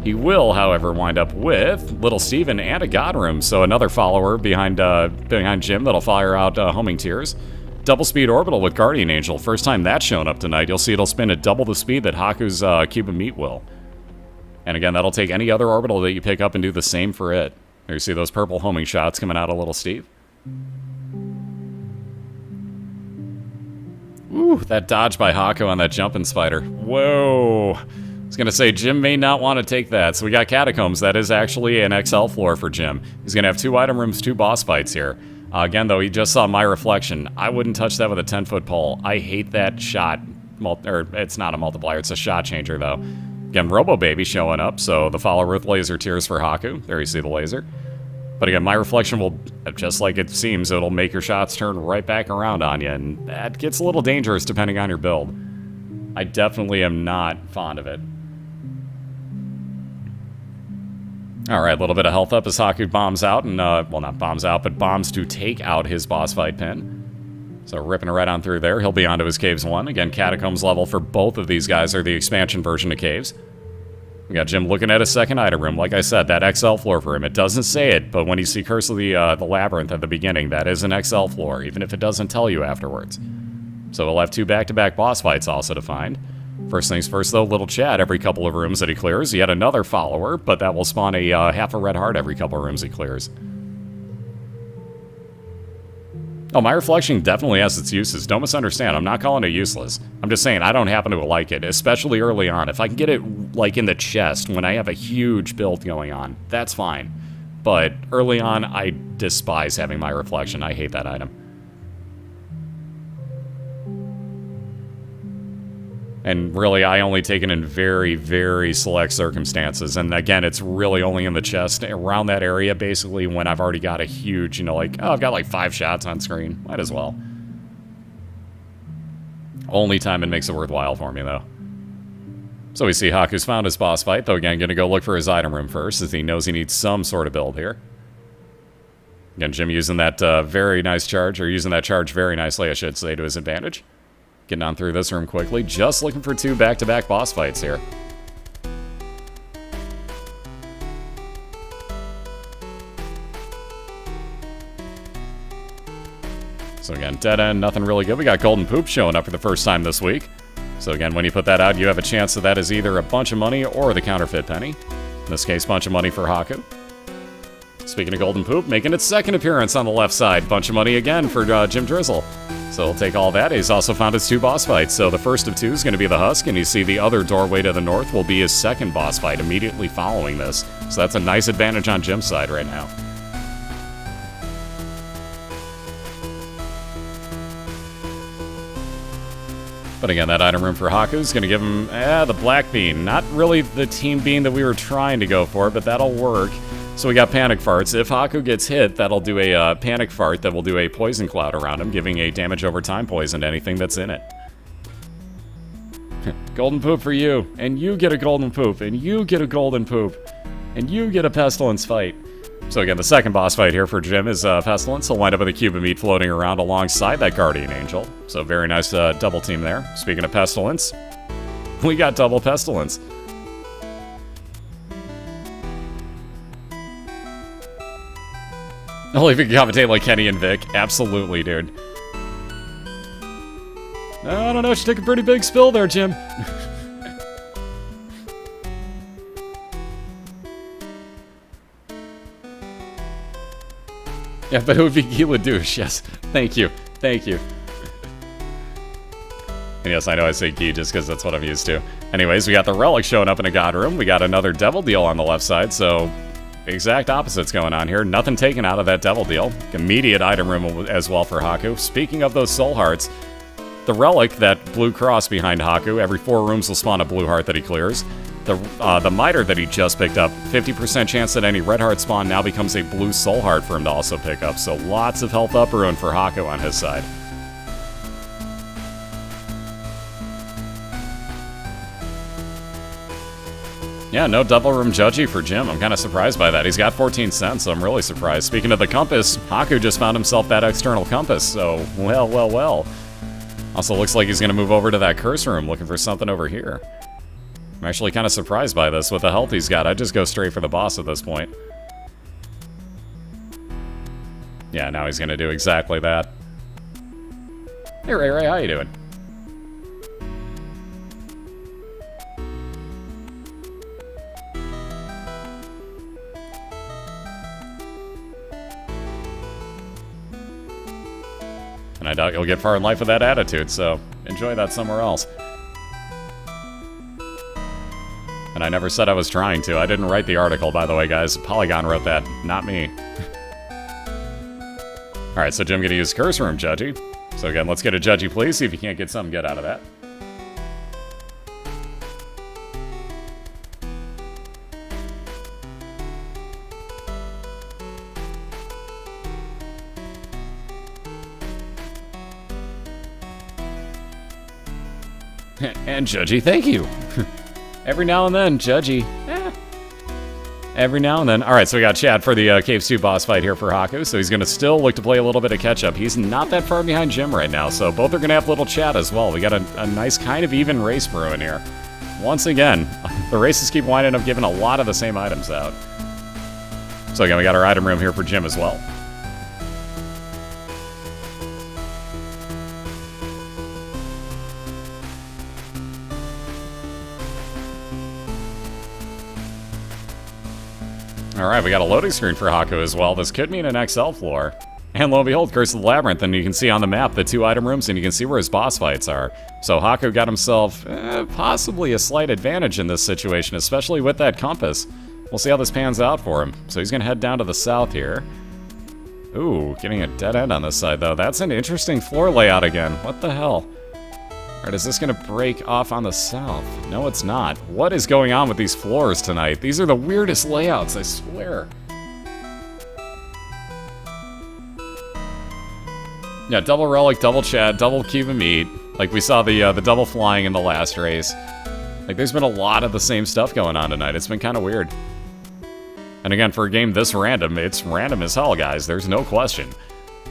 He will, however, wind up with Little Steven and a God Room, so another follower behind Jim that'll fire out Homing Tears. Double Speed Orbital with Guardian Angel. First time that's shown up tonight. You'll see it'll spin at double the speed that Hakku's Cube of Meat will. And again, that'll take any other orbital that you pick up and do the same for it. There you see those purple homing shots coming out of Little Steve. Ooh, that dodge by Hakku on that jumping spider. Whoa. I was going to say, Jim may not want to take that. So we got Catacombs. That is actually an XL floor for Jim. He's going to have 2 item rooms, 2 boss fights here. Again, though, he just saw My Reflection. I wouldn't touch that with a 10-foot pole. I hate that shot. Or it's not a multiplier. It's a shot changer, though. Again, Robo Baby showing up. So the follower with Laser Tears for Hakku. There you see the laser. But again, My Reflection will, just like it seems, it'll make your shots turn right back around on you. And that gets a little dangerous depending on your build. I definitely am not fond of it. Alright, a little bit of health up as Hakku bombs out, and, well, not bombs out, but bombs to take out his boss fight pin. So ripping it right on through there, he'll be onto his Caves 1. Again, Catacombs level for both of these guys are the expansion version of Caves. We got Jim looking at his second item room. Like I said, that XL floor for him. It doesn't say it, but when you see Curse of the Labyrinth at the beginning, that is an XL floor, even if it doesn't tell you afterwards. So we'll have 2 back-to-back boss fights also to find. First things first, though, little Chad every couple of rooms that he clears. Yet another follower, but that will spawn a half a red heart every couple of rooms he clears. Oh, My Reflection definitely has its uses. Don't misunderstand. I'm not calling it useless. I'm just saying I don't happen to like it, especially early on. If I can get it, like, in the chest when I have a huge build going on, that's fine. But early on, I despise having My Reflection. I hate that item. And really, I only take it in very, very select circumstances. And again, it's really only in the chest, around that area, basically, when I've already got a huge, you know, like, oh, I've got like 5 shots on screen. Might as well. Only time it makes it worthwhile for me, though. So we see Hakku's found his boss fight, though again, gonna go look for his item room first, as he knows he needs some sort of build here. Again, Jim using that very nice charge, or using that charge very nicely, I should say, to his advantage. Getting on through this room quickly, just looking for 2 back-to-back boss fights here. So again, dead end, nothing really good. We got Golden Poop showing up for the first time this week. So again, when you put that out, you have a chance that is either a bunch of money or the counterfeit penny. In this case, bunch of money for Hakku. Speaking of Golden Poop, making its second appearance on the left side. Bunch of money again for JimDrizzle. So we'll take all that. He's also found his 2 boss fights. So the first of 2 is going to be the Husk, and you see the other doorway to the north will be his second boss fight immediately following this. So that's a nice advantage on Jim's side right now. But again, that item room for Hakku is going to give him the Black Bean. Not really the Team Bean that we were trying to go for, but that'll work. So we got Panic Farts. If Hakku gets hit, that'll do a Panic Fart that will do a Poison Cloud around him, giving a damage over time poison to anything that's in it. Golden Poop for you, and you get a Golden Poop, and you get a Golden Poop, and you get a Pestilence fight. So again, the second boss fight here for Jim is Pestilence. He'll wind up with a cube of meat floating around alongside that Guardian Angel. So very nice double team there. Speaking of Pestilence, we got double Pestilence. Only if you can commentate like Kenny and Vic. Absolutely, dude. I don't know, she took a pretty big spill there, Jim. Yeah, but it would be Gila Douche, yes. Thank you. Thank you. And yes, I know I say Gi just because that's what I'm used to. Anyways, we got the Relic showing up in a God Room. We got another Devil Deal on the left side, so exact opposites going on here. Nothing taken out of that Devil Deal. Immediate item room as well for Hakku. Speaking of those Soul Hearts, the Relic, that blue cross behind Hakku, every 4 rooms will spawn a blue heart that he clears. The Miter that he just picked up, 50% chance that any red heart spawn now becomes a blue soul heart for him to also pick up. So lots of health up ruin for Hakku on his side. Yeah, no double room judgy for Jim. I'm kind of surprised by that. He's got 14 cents, so I'm really surprised. Speaking of the compass, Hakku just found himself that external compass, so well. Also looks like he's going to move over to that curse room looking for something over here. I'm actually kind of surprised by this. With the health he's got, I'd just go straight for the boss at this point. Yeah, now he's going to do exactly that. Hey, Ray Ray, how you doing? And I doubt you'll get far in life with that attitude, so enjoy that somewhere else. And I never said I was trying to. I didn't write the article, by the way, guys. Polygon wrote that, not me. Alright, so Jim gonna use Curse Room Judgy. So again, let's get a Judgy, please. See if you can't get something good out of that. And Judgy, thank you. Every now and then, Judgy. Every now and then. Alright, so we got Chad for the Caves 2 boss fight here for Hakku, so he's going to still look to play a little bit of catch-up. He's not that far behind Jim right now, so both are going to have little chat as well. We got a nice kind of even race brewing here. Once again, the races keep winding up giving a lot of the same items out. So again, we got our item room here for Jim as well. Alright, we got a loading screen for Hakku as well. This could mean an XL floor. And lo and behold, Curse of the Labyrinth, and you can see on the map the 2 item rooms, and you can see where his boss fights are. So Hakku got himself possibly a slight advantage in this situation, especially with that compass. We'll see how this pans out for him. So he's going to head down to the south here. Ooh, getting a dead end on this side, though. That's an interesting floor layout again. What the hell? Alright, is this going to break off on the south? No, it's not. What is going on with these floors tonight? These are the weirdest layouts, I swear. Yeah, double Relic, double Chad, double Cube of Meat. Like we saw the double flying in the last race. Like there's been a lot of the same stuff going on tonight. It's been kind of weird. And again, for a game this random, it's random as hell, guys. There's no question.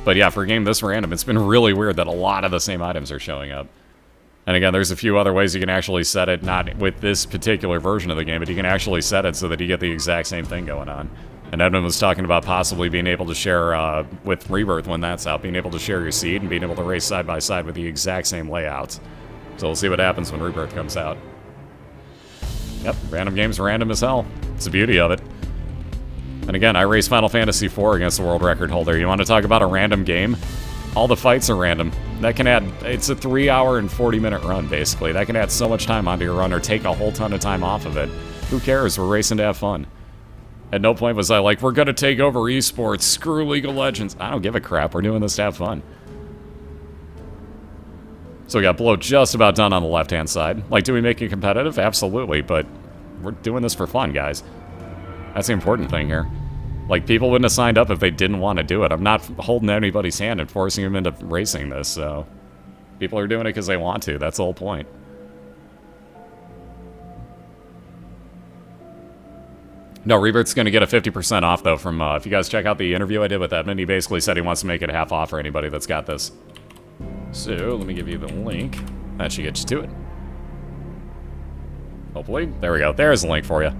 But yeah, for a game this random, it's been really weird that a lot of the same items are showing up. And again, there's a few other ways you can actually set it, not with this particular version of the game, but you can actually set it so that you get the exact same thing going on. And Edmund was talking about possibly being able to share, with Rebirth when that's out, being able to share your seed and being able to race side by side with the exact same layouts. So we'll see what happens when Rebirth comes out. Yep, random game's random as hell. It's the beauty of it. And again, I race Final Fantasy IV against the world record holder. You want to talk about a random game? All the fights are random. That can add, it's a 3-hour and 40-minute run, basically. That can add so much time onto your run or take a whole ton of time off of it. Who cares? We're racing to have fun. At no point was I like, we're gonna take over esports, screw League of Legends. I don't give a crap, we're doing this to have fun. So we got blow just about done on the left-hand side. Like, do we make it competitive? Absolutely, but we're doing this for fun, guys. That's the important thing here. Like, people wouldn't have signed up if they didn't want to do it. I'm not holding anybody's hand and forcing them into racing this, so... People are doing it because they want to. That's the whole point. No, Rebert's going to get a 50% off, though, from... if you guys check out the interview I did with Edmund, he basically said he wants to make it half off for anybody that's got this. So, let me give you the link. That should get you to it. Hopefully. There we go. There's the link for you.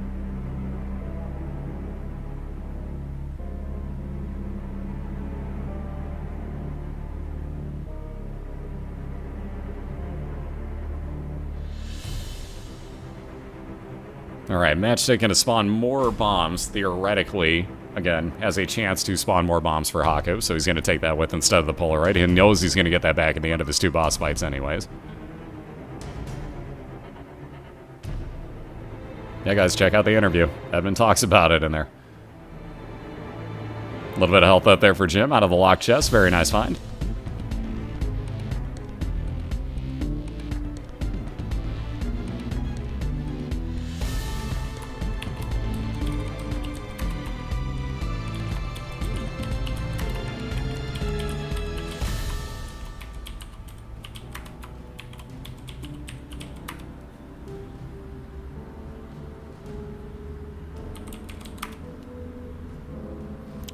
Alright, Matchstick gonna spawn more bombs, theoretically. Again, has a chance to spawn more bombs for Hakku, so he's gonna take that with instead of the Polaroid. He knows he's gonna get that back at the end of his 2 boss fights anyways. Yeah, guys, check out the interview. Edmund talks about it in there. A little bit of health up there for Jim out of the locked chest. Very nice find.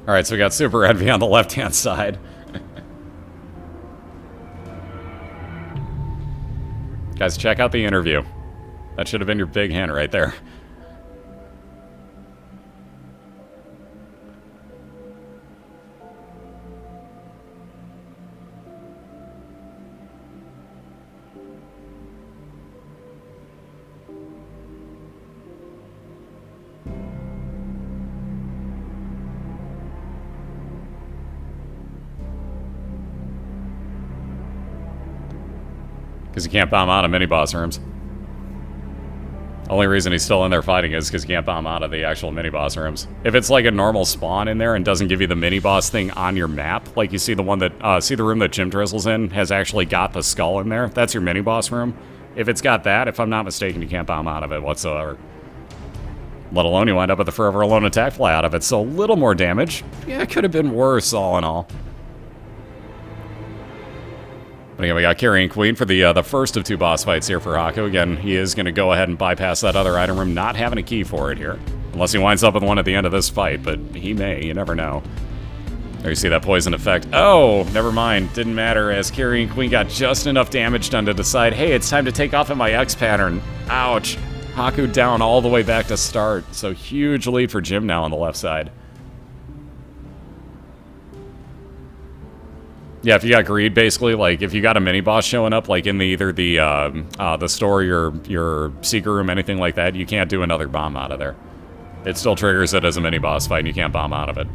Alright, so we got Super Envy on the left-hand side. Guys, check out the interview. That should have been your big hint right there. Because you can't bomb out of mini-boss rooms. Only reason he's still in there fighting is because you can't bomb out of the actual mini-boss rooms. If it's like a normal spawn in there and doesn't give you the mini-boss thing on your map, like you see the one that, see the room that JimDrizzle's in has actually got the skull in there, that's your mini-boss room. If it's got that, if I'm not mistaken, you can't bomb out of it whatsoever. Let alone you wind up with the Forever Alone attack fly out of it, so a little more damage. Yeah, it could have been worse all in all. But again, we got Carrying Queen for the first of 2 boss fights here for Hakku. Again, he is going to go ahead and bypass that other item room, not having a key for it here. Unless he winds up with one at the end of this fight, but he may, you never know. There you see that poison effect. Oh, never mind, didn't matter, as Carrying Queen got just enough damage done to decide, hey, it's time to take off in my X pattern. Ouch. Hakku down all the way back to start. So huge lead for Jim now on the left side. Yeah, if you got greed, basically, like, if you got a mini-boss showing up, like, in either the store or your secret room, anything like that, you can't do another bomb out of there. It still triggers it as a mini-boss fight, and you can't bomb out of it.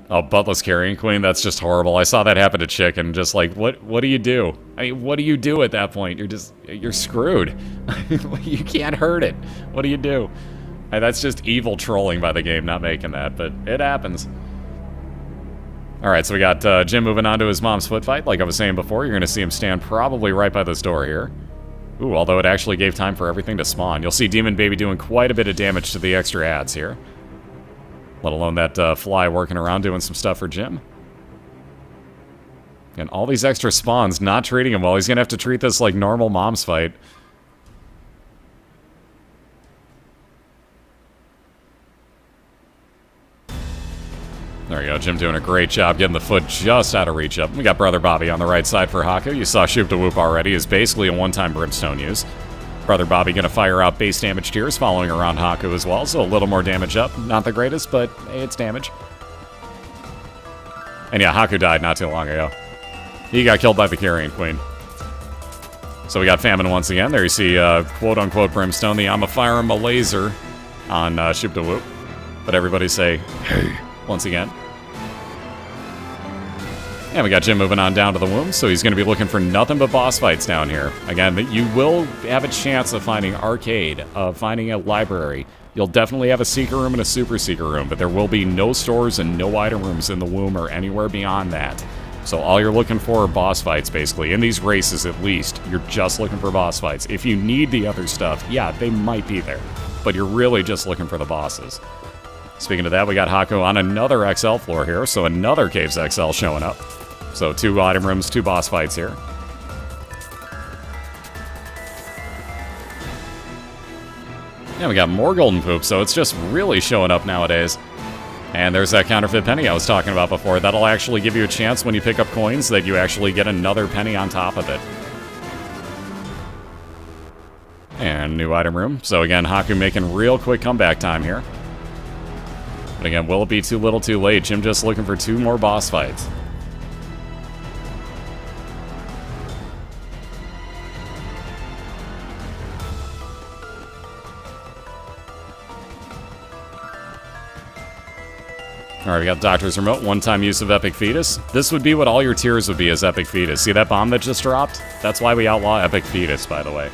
Oh, buttless Carrying Queen, that's just horrible. I saw that happen to Chicken, just like, what do you do? I mean, what do you do at that point? You're screwed. You can't hurt it. What do you do? That's just evil trolling by the game, not making that, but it happens. Alright, so we got Jim moving on to his mom's foot fight. Like I was saying before, you're going to see him stand probably right by this door here. Ooh, although it actually gave time for everything to spawn. You'll see Demon Baby doing quite a bit of damage to the extra ads here. Let alone that fly working around doing some stuff for Jim. And all these extra spawns, not treating him well. He's going to have to treat this like normal mom's fight. There you go, Jim doing a great job getting the foot just out of reach up. We got Brother Bobby on the right side for Hakku. You saw Shoop to Whoop already. Is basically a one-time brimstone use. Brother Bobby going to fire out base damage tiers following around Hakku as well, so a little more damage up. Not the greatest, but hey, it's damage. And yeah, Hakku died not too long ago. He got killed by the Carrying Queen. So we got Famine once again. There you see quote-unquote Brimstone, the I'ma fire him a laser on Shoop to Whoop. But everybody say, hey, once again. And we got Jim moving on down to the womb, so he's going to be looking for nothing but boss fights down here. Again, you will have a chance of finding arcade, of finding a library. You'll definitely have a secret room and a super secret room, but there will be no stores and no item rooms in the womb or anywhere beyond that. So all you're looking for are boss fights, basically. In these races, at least, you're just looking for boss fights. If you need the other stuff, yeah, they might be there, but you're really just looking for the bosses. Speaking of that, we got Hakku on another XL floor here, so another Caves XL showing up. So 2 item rooms, 2 boss fights here. Yeah, we got more golden poop, so it's just really showing up nowadays. And there's that counterfeit penny I was talking about before. That'll actually give you a chance when you pick up coins that you actually get another penny on top of it. And new item room. So again, Hakku making real quick comeback time here. But again, will it be too little too late? Jim just looking for 2 more boss fights. Alright, we got Doctor's Remote, one-time use of Epic Fetus. This would be what all your tiers would be as Epic Fetus. See that bomb that just dropped? That's why we outlaw Epic Fetus, by the way.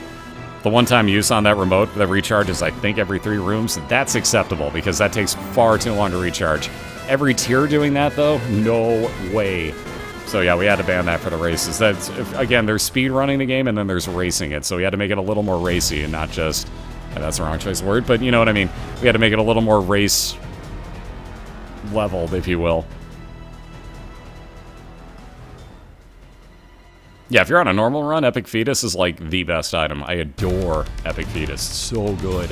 The one-time use on that remote that recharges, I think, every 3 rooms, that's acceptable because that takes far too long to recharge. Every tier doing that, though? No way. So yeah, we had to ban that for the races. That's, again, there's speed running the game and then there's racing it, so we had to make it a little more racy and not just... That's the wrong choice of word, but you know what I mean. We had to make it a little more race... leveled, if you will. Yeah, if you're on a normal run, Epic Fetus is like the best item. I adore Epic Fetus. So good.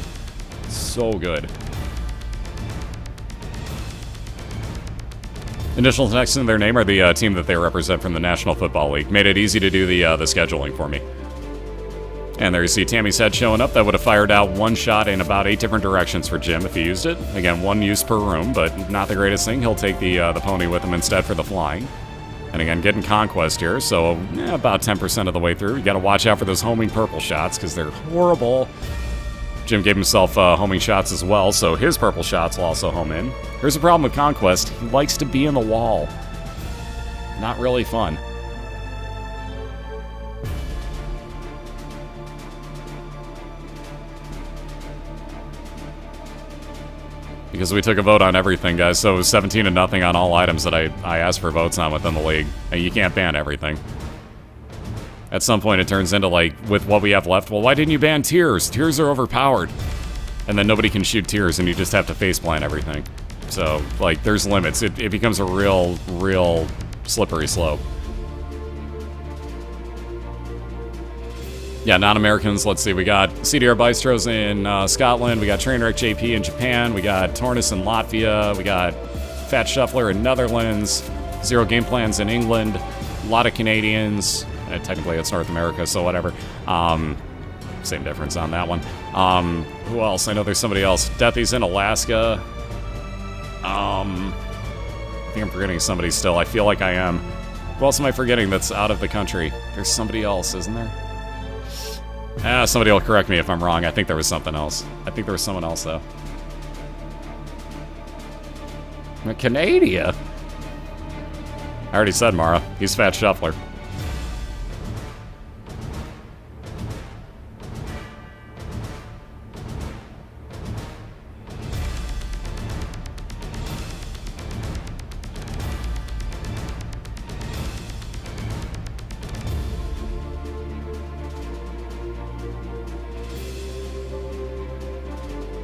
So good. Initials next in their name are the team that they represent from the National Football League. Made it easy to do the scheduling for me. And there you see Tammy's head showing up. That would have fired out 1 shot in about 8 different directions for Jim if he used it. Again, 1 use per room, but not the greatest thing. He'll take the pony with him instead for the flying. And again, getting Conquest here, so about 10% of the way through. You got to watch out for those homing purple shots because they're horrible. Jim gave himself homing shots as well, so his purple shots will also home in. Here's the problem with Conquest. He likes to be in the wall. Not really fun. Because we took a vote on everything, guys, so it was 17-0 on all items that I asked for votes on within the league. And you can't ban everything. At some point it turns into, like, with what we have left, well, why didn't you ban tiers? Tiers are overpowered. And then nobody can shoot tiers and you just have to faceplant everything. So, like, there's limits. It becomes a real slippery slope. Yeah, non-Americans, let's see, we got CDR Bistros in Scotland, we got Trainwreck JP in Japan, we got Tornus in Latvia, we got Fat Shuffler in Netherlands, Zero Game Plans in England, a lot of Canadians, technically it's North America, so whatever. Same difference on that one. Who else? I know there's somebody else. Deathy's in Alaska. I think I'm forgetting somebody still. I feel like I am. Who else am I forgetting that's out of the country? There's somebody else, isn't there? Somebody will correct me if I'm wrong. I think there was something else. I think there was someone else, though. Canada? I already said Mara. He's Fat Shuffler.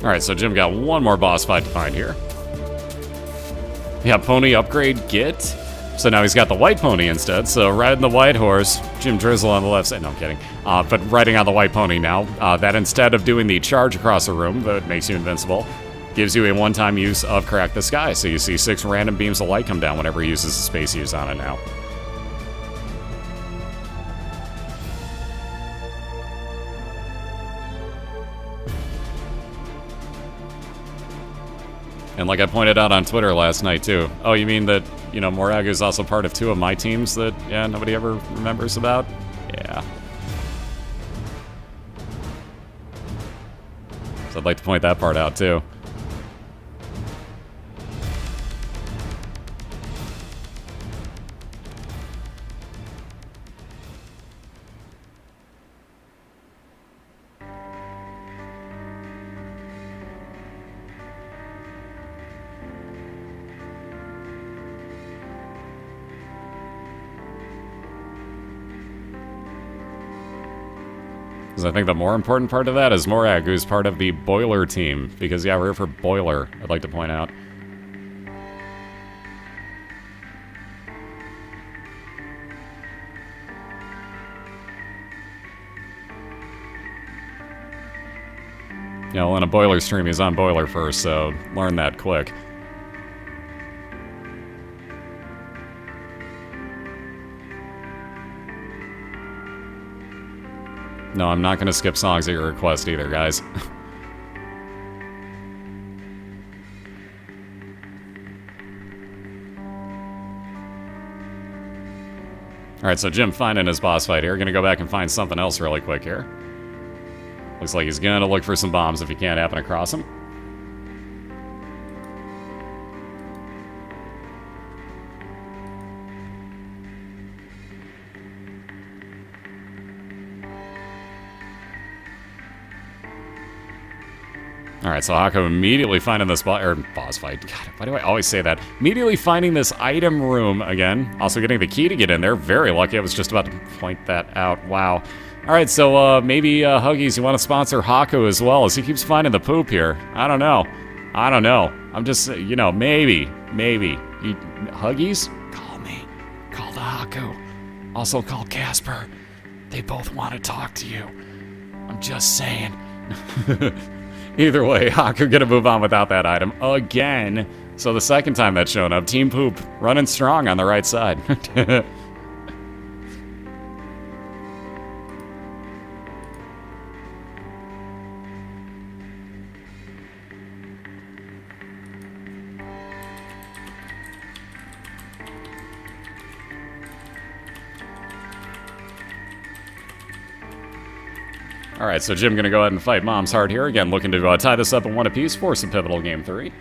Alright, so Jim got 1 more boss fight to find here. Yeah, pony upgrade, get. So now he's got the white pony instead, so riding the white horse, JimDrizzle on the left side, no I'm kidding. But riding on the white pony now, that instead of doing the charge across the room that makes you invincible, gives you a one-time use of Crack the Sky, so you see 6 random beams of light come down whenever he uses the space use on it now. And like I pointed out on Twitter last night, too. Oh, you mean that, you know, Moragu is also part of 2 of my teams that, yeah, nobody ever remembers about? Yeah. So I'd like to point that part out, too. Because I think the more important part of that is TheHakku's part of the BOILeR team. Because, yeah, we're here for BOILeR, I'd like to point out. You know, in a BOILeR stream, he's on BOILeR first, so learn that quick. No, I'm not going to skip songs at your request either, guys. Alright, so Jim finding his boss fight here. Gonna go back and find something else really quick here. Looks like he's gonna look for some bombs if he can't happen across them. Alright, so TheHakku immediately finding this boss fight. God, why do I always say that? Immediately finding this item room again. Also getting the key to get in there. Very lucky. I was just about to point that out. Wow. Alright, so maybe Huggies, you want to sponsor TheHakku as well, as he keeps finding the poop here. I don't know. I don't know. I'm just, you know, maybe. Huggies? Call me. Call TheHakku. Also call Casper. They both want to talk to you. I'm just saying. Either way, TheHakku gonna move on without that item again. So the second time that's shown up, Team Poop running strong on the right side. Alright, so Jim gonna go ahead and fight Mom's Heart here. Again, looking to tie this up in one apiece for some pivotal Game 3.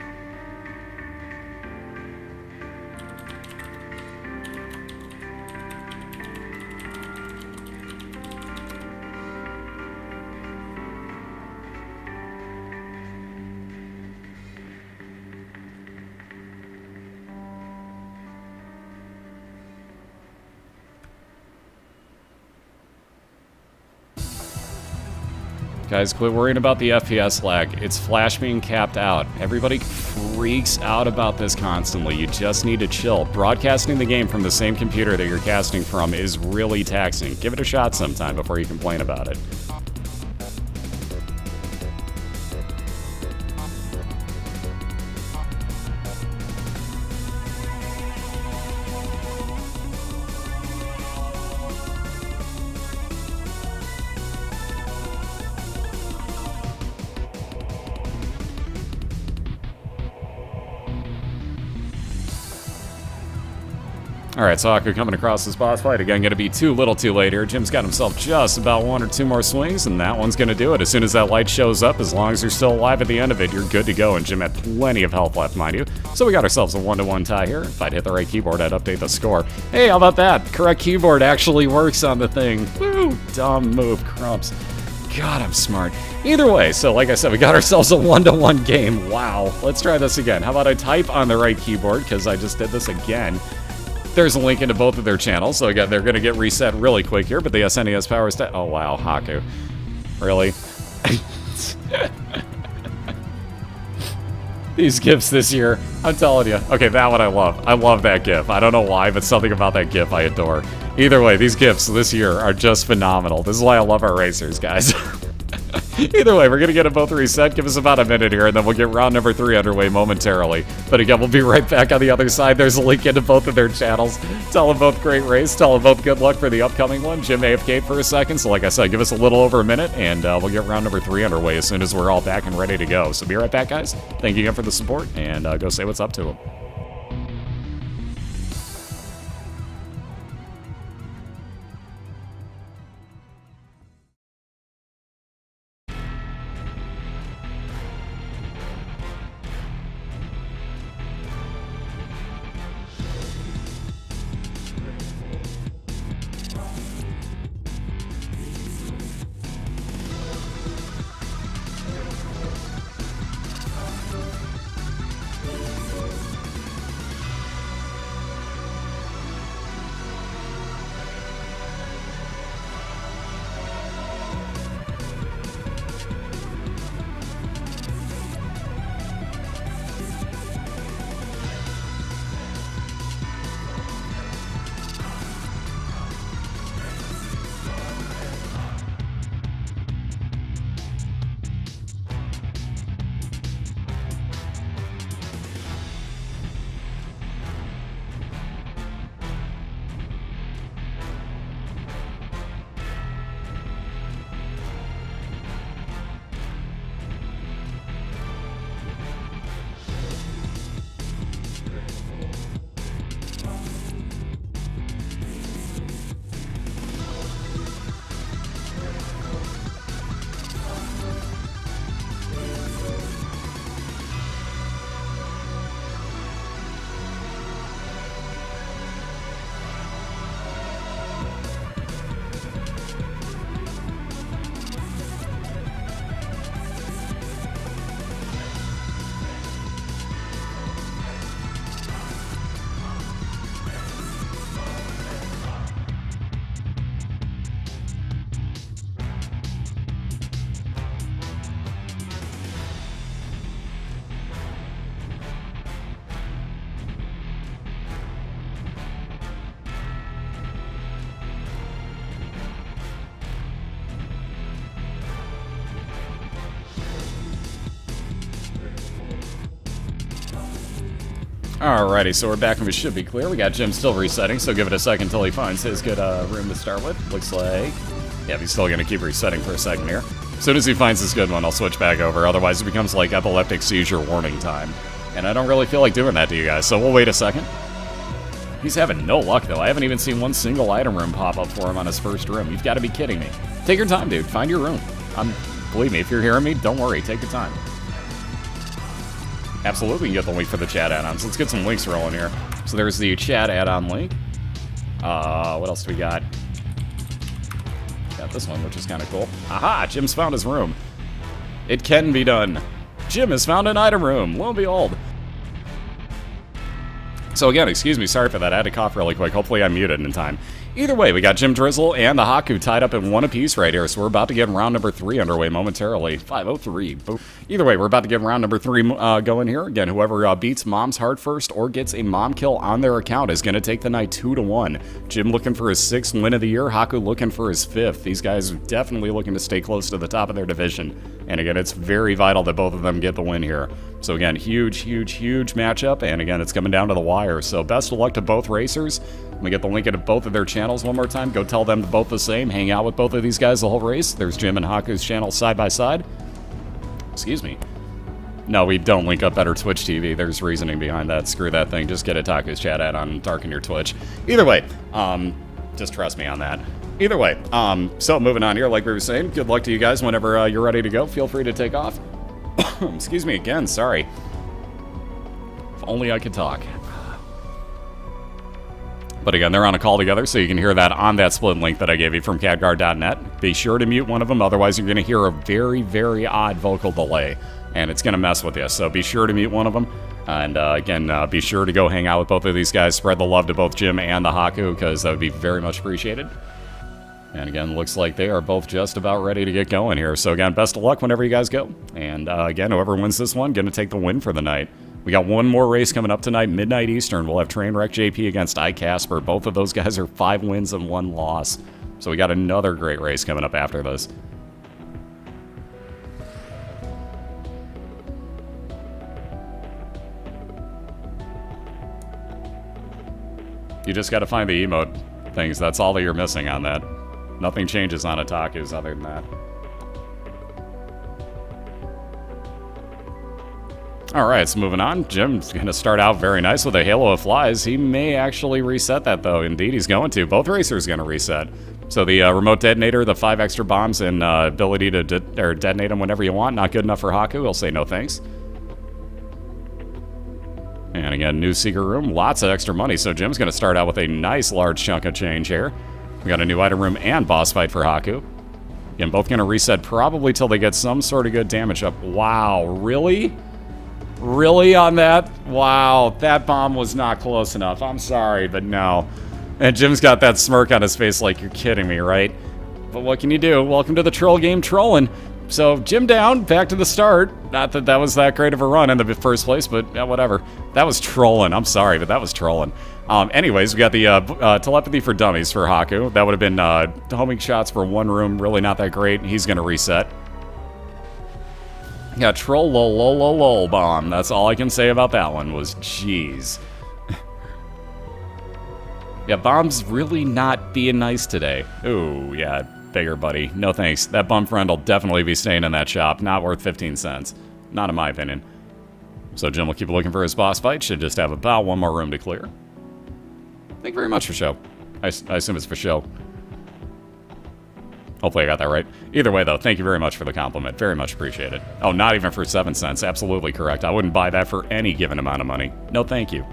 Guys, quit worrying about the FPS lag. It's Flash being capped out. Everybody freaks out about this constantly. You just need to chill. Broadcasting the game from the same computer that you're casting from is really taxing. Give it a shot sometime before you complain about it. Alright, so TheHakku coming across this boss fight. Again, gonna be too little too late here. Jim's got himself just about one or two more swings, and that one's gonna do it. As soon as that light shows up, as long as you're still alive at the end of it, you're good to go. And Jim had plenty of health left, mind you. So we got ourselves a 1-to-1 tie here. If I'd hit the right keyboard, I'd update the score. Hey, how about that? Correct keyboard actually works on the thing. Woo! Dumb move, Crumps. God, I'm smart. Either way, so like I said, we got ourselves a 1-to-1 game. Wow. Let's try this again. How about I type on the right keyboard, because I just did this again. There's a link into both of their channels, so again, they're going to get reset really quick here, but the SNES power is... Oh, wow, TheHakku. Really? These GIFs this year, I'm telling you. Okay, that one I love. I love that GIF. I don't know why, but something about that GIF I adore. Either way, these GIFs this year are just phenomenal. This is why I love our racers, guys. Either way, we're going to get them both reset. Give us about a minute here, and then we'll get round number 3 underway momentarily. But again, we'll be right back on the other side. There's a link into both of their channels. Tell them both great race. Tell them both good luck for the upcoming one. Jim AFK for a second. So like I said, give us a little over a minute, and we'll get round number 3 underway as soon as we're all back and ready to go. So be right back, guys. Thank you again for the support, and go say what's up to them. Alrighty, so we're back and we should be clear. We got Jim still resetting, so give it a second until he finds his good room to start with. Looks like... yeah, he's still going to keep resetting for a second here. As soon as he finds his good one, I'll switch back over. Otherwise, it becomes like epileptic seizure warning time. And I don't really feel like doing that to you guys, so we'll wait a second. He's having no luck, though. I haven't even seen one single item room pop up for him on his first room. You've got to be kidding me. Take your time, dude. Find your room. Believe me, if you're hearing me, don't worry. Take your time. Absolutely, you can get the link for the chat add-ons. Let's get some links rolling here. So there's the chat add-on link. What else do we got? Got this one, which is kind of cool. Aha! Jim's found his room. It can be done. Jim has found an item room. Lo and behold. So again, excuse me, sorry for that. I had to cough really quick. Hopefully I'm muted in time. Either way, we got JimDrizzle and TheHakku tied up in one apiece right here, so we're about to get round number 3 underway momentarily. 5:03. Boom. Either way, we're about to get round number 3 going here. Again, whoever beats Mom's heart first or gets a mom kill on their account is going to take the night 2-1. Jim looking for his 6th win of the year. Hakku looking for his 5th. These guys are definitely looking to stay close to the top of their division. And again, it's very vital that both of them get the win here. So again, huge, huge, huge matchup. And again, it's coming down to the wire. So best of luck to both racers. Let me get the link into both of their channels one more time. Go tell them both the same. Hang out with both of these guys the whole race. There's Jim and Hakku's channel side by side. Excuse me. No, we don't link up better Twitch TV. There's reasoning behind that. Screw that thing. Just get a TheHakku's chat add-on and darken your Twitch. Either way, just trust me on that. Either way, so moving on here, like we were saying, good luck to you guys whenever you're ready to go. Feel free to take off. Excuse me again, sorry. If only I could talk. But again, they're on a call together, so you can hear that on that split link that I gave you from cadguard.net. Be sure to mute one of them, otherwise you're going to hear a very, very odd vocal delay, and it's going to mess with you. So be sure to mute one of them. And again, be sure to go hang out with both of these guys. Spread the love to both Jim and TheHakku, because that would be very much appreciated. And again, looks like they are both just about ready to get going here. So again, best of luck whenever you guys go. And again, whoever wins this one, going to take the win for the night. We got one more race coming up tonight, midnight Eastern. We'll have Trainwreck JP against iCasper. Both of those guys are 5 wins and 1 loss. So we got another great race coming up after this. You just got to find the emote things. That's all that you're missing on that. Nothing changes on Otaku's other than that. Alright, so moving on. Jim's going to start out very nice with a Halo of Flies. He may actually reset that, though. Indeed, he's going to. Both racers going to reset. So the remote detonator, the 5 extra bombs, and ability to detonate them whenever you want. Not good enough for Hakku. He'll say no thanks. And again, new secret room. Lots of extra money. So Jim's going to start out with a nice large chunk of change here. We got a new item room and boss fight for Hakku. Again, both going to reset probably till they get some sort of good damage up. Wow, really? Really on that? Wow, that bomb was not close enough. I'm sorry, but no. And Jim's got that smirk on his face like, you're kidding me, right? But what can you do? Welcome to the troll game, trolling. So, Jim down, back to the start. Not that that was that great of a run in the first place, but yeah, whatever. That was trolling. I'm sorry, but that was trolling. Anyways, we got the telepathy for dummies for Hakku. That would have been homing shots for 1 room. Really not that great. He's going to reset. Yeah, troll lol lol lol lol bomb. That's all I can say about that one was jeez. Yeah, bomb's really not being nice today. Ooh, yeah, bigger buddy. No thanks. That bum friend will definitely be staying in that shop. Not worth 15 cents. Not in my opinion. So Jim will keep looking for his boss fight. Should just have about 1 more room to clear. Thank you very much for show. I assume it's for show. Hopefully I got that right. Either way, though, thank you very much for the compliment. Very much appreciated. Oh, not even for 7 cents. Absolutely correct. I wouldn't buy that for any given amount of money. No, thank you.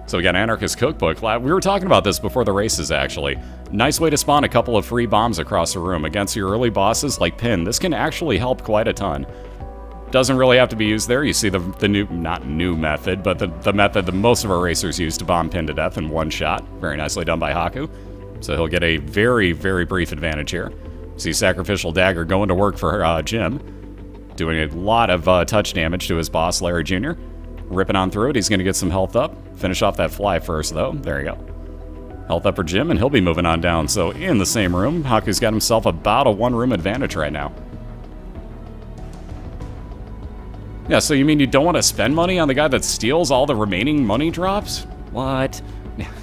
So we got Anarchist Cookbook. We were talking about this before the races, actually. Nice way to spawn a couple of free bombs across the room against your early bosses like Pin. This can actually help quite a ton. Doesn't really have to be used there. You see the new, not new method, but the method that most of our racers use to bomb Pin to death in 1 shot. Very nicely done by Hakku. So he'll get a very, very brief advantage here. See Sacrificial Dagger going to work for Jim. Doing a lot of touch damage to his boss, Larry Jr. Ripping on through it. He's going to get some health up. Finish off that fly first, though. There you go. Health up for Jim, and he'll be moving on down. So in the same room, Hakku's got himself about a 1 room advantage right now. Yeah, so you mean you don't want to spend money on the guy that steals all the remaining money drops? What?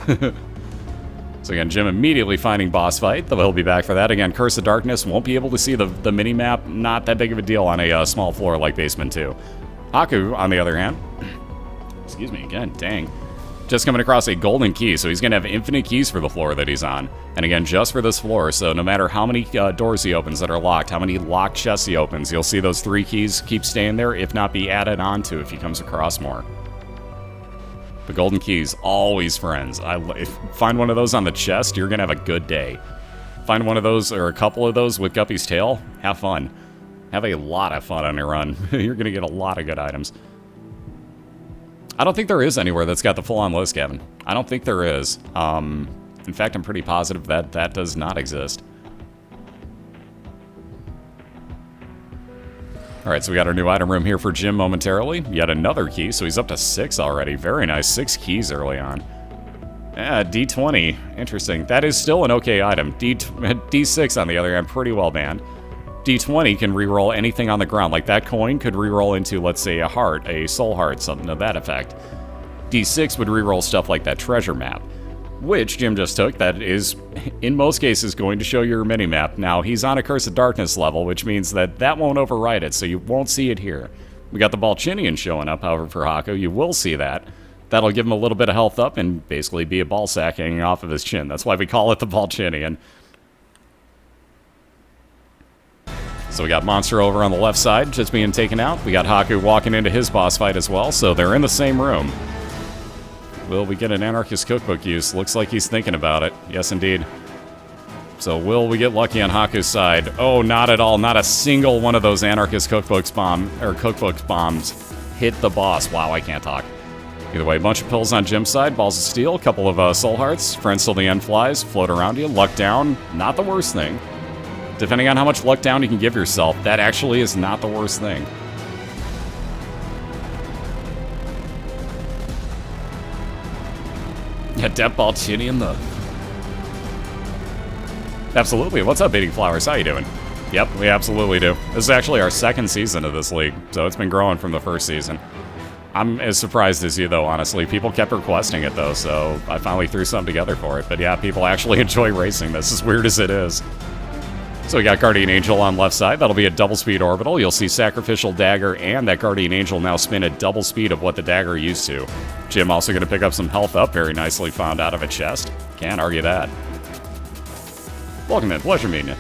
So again, Jim immediately finding boss fight, though he'll be back for that. Again, Curse of Darkness, won't be able to see the mini-map. Not that big of a deal on a small floor like Basement 2. Hakku, on the other hand, excuse me again, dang. Just coming across a golden key, so he's going to have infinite keys for the floor that he's on. And again, just for this floor, so no matter how many doors he opens that are locked, how many locked chests he opens, you'll see those 3 keys keep staying there, if not be added onto if he comes across more. The golden keys, always friends. If find one of those on the chest, you're going to have a good day. Find one of those, or a couple of those with Guppy's tail, have fun. Have a lot of fun on your run. You're going to get a lot of good items. I don't think there is anywhere that's got the full-on list, Kevin. I don't think there is. In fact, I'm pretty positive that that does not exist. Alright, so we got our new item room here for Jim momentarily. Yet another key, so he's up to 6 already. Very nice, 6 keys early on. Yeah, D20, interesting. That is still an okay item. D6, on the other hand, pretty well banned. D20 can reroll anything on the ground, like that coin could reroll into, let's say, a heart, a soul heart, something to that effect. D6 would reroll stuff like that treasure map, which Jim just took. That is, in most cases, going to show your mini-map. Now, he's on a Curse of Darkness level, which means that that won't override it, so you won't see it here. We got the Balchinian showing up, however, for Hakku. You will see that. That'll give him a little bit of health up and basically be a ball sack hanging off of his chin. That's why we call it the Balchinian. So we got Monster over on the left side, just being taken out. We got Hakku walking into his boss fight as well, so they're in the same room. Will we get an Anarchist Cookbook use? Looks like he's thinking about it. Yes, indeed. So will we get lucky on Haku's side? Oh, not at all. Not a single one of those Anarchist Cookbook bombs hit the boss. Wow, I can't talk. Either way, a bunch of pills on Jim's side. Balls of Steel, a couple of soul hearts. Friends till the end flies. Float around you. Luck down. Not the worst thing. Depending on how much luck down you can give yourself, that actually is not the worst thing. Yeah, Dep Balchinian, the... Absolutely. What's up, Eating Flowers? How you doing? Yep, we absolutely do. This is actually our 2nd season of this league, so it's been growing from the 1st season. I'm as surprised as you, though, honestly. People kept requesting it, though, so I finally threw something together for it. But yeah, people actually enjoy racing this, as weird as it is. So we got Guardian Angel on left side. That'll be a double speed orbital. You'll see Sacrificial Dagger and that Guardian Angel now spin at double speed of what the dagger used to. Jim also going to pick up some health up, very nicely found out of a chest. Can't argue that. Welcome in. Pleasure meeting you.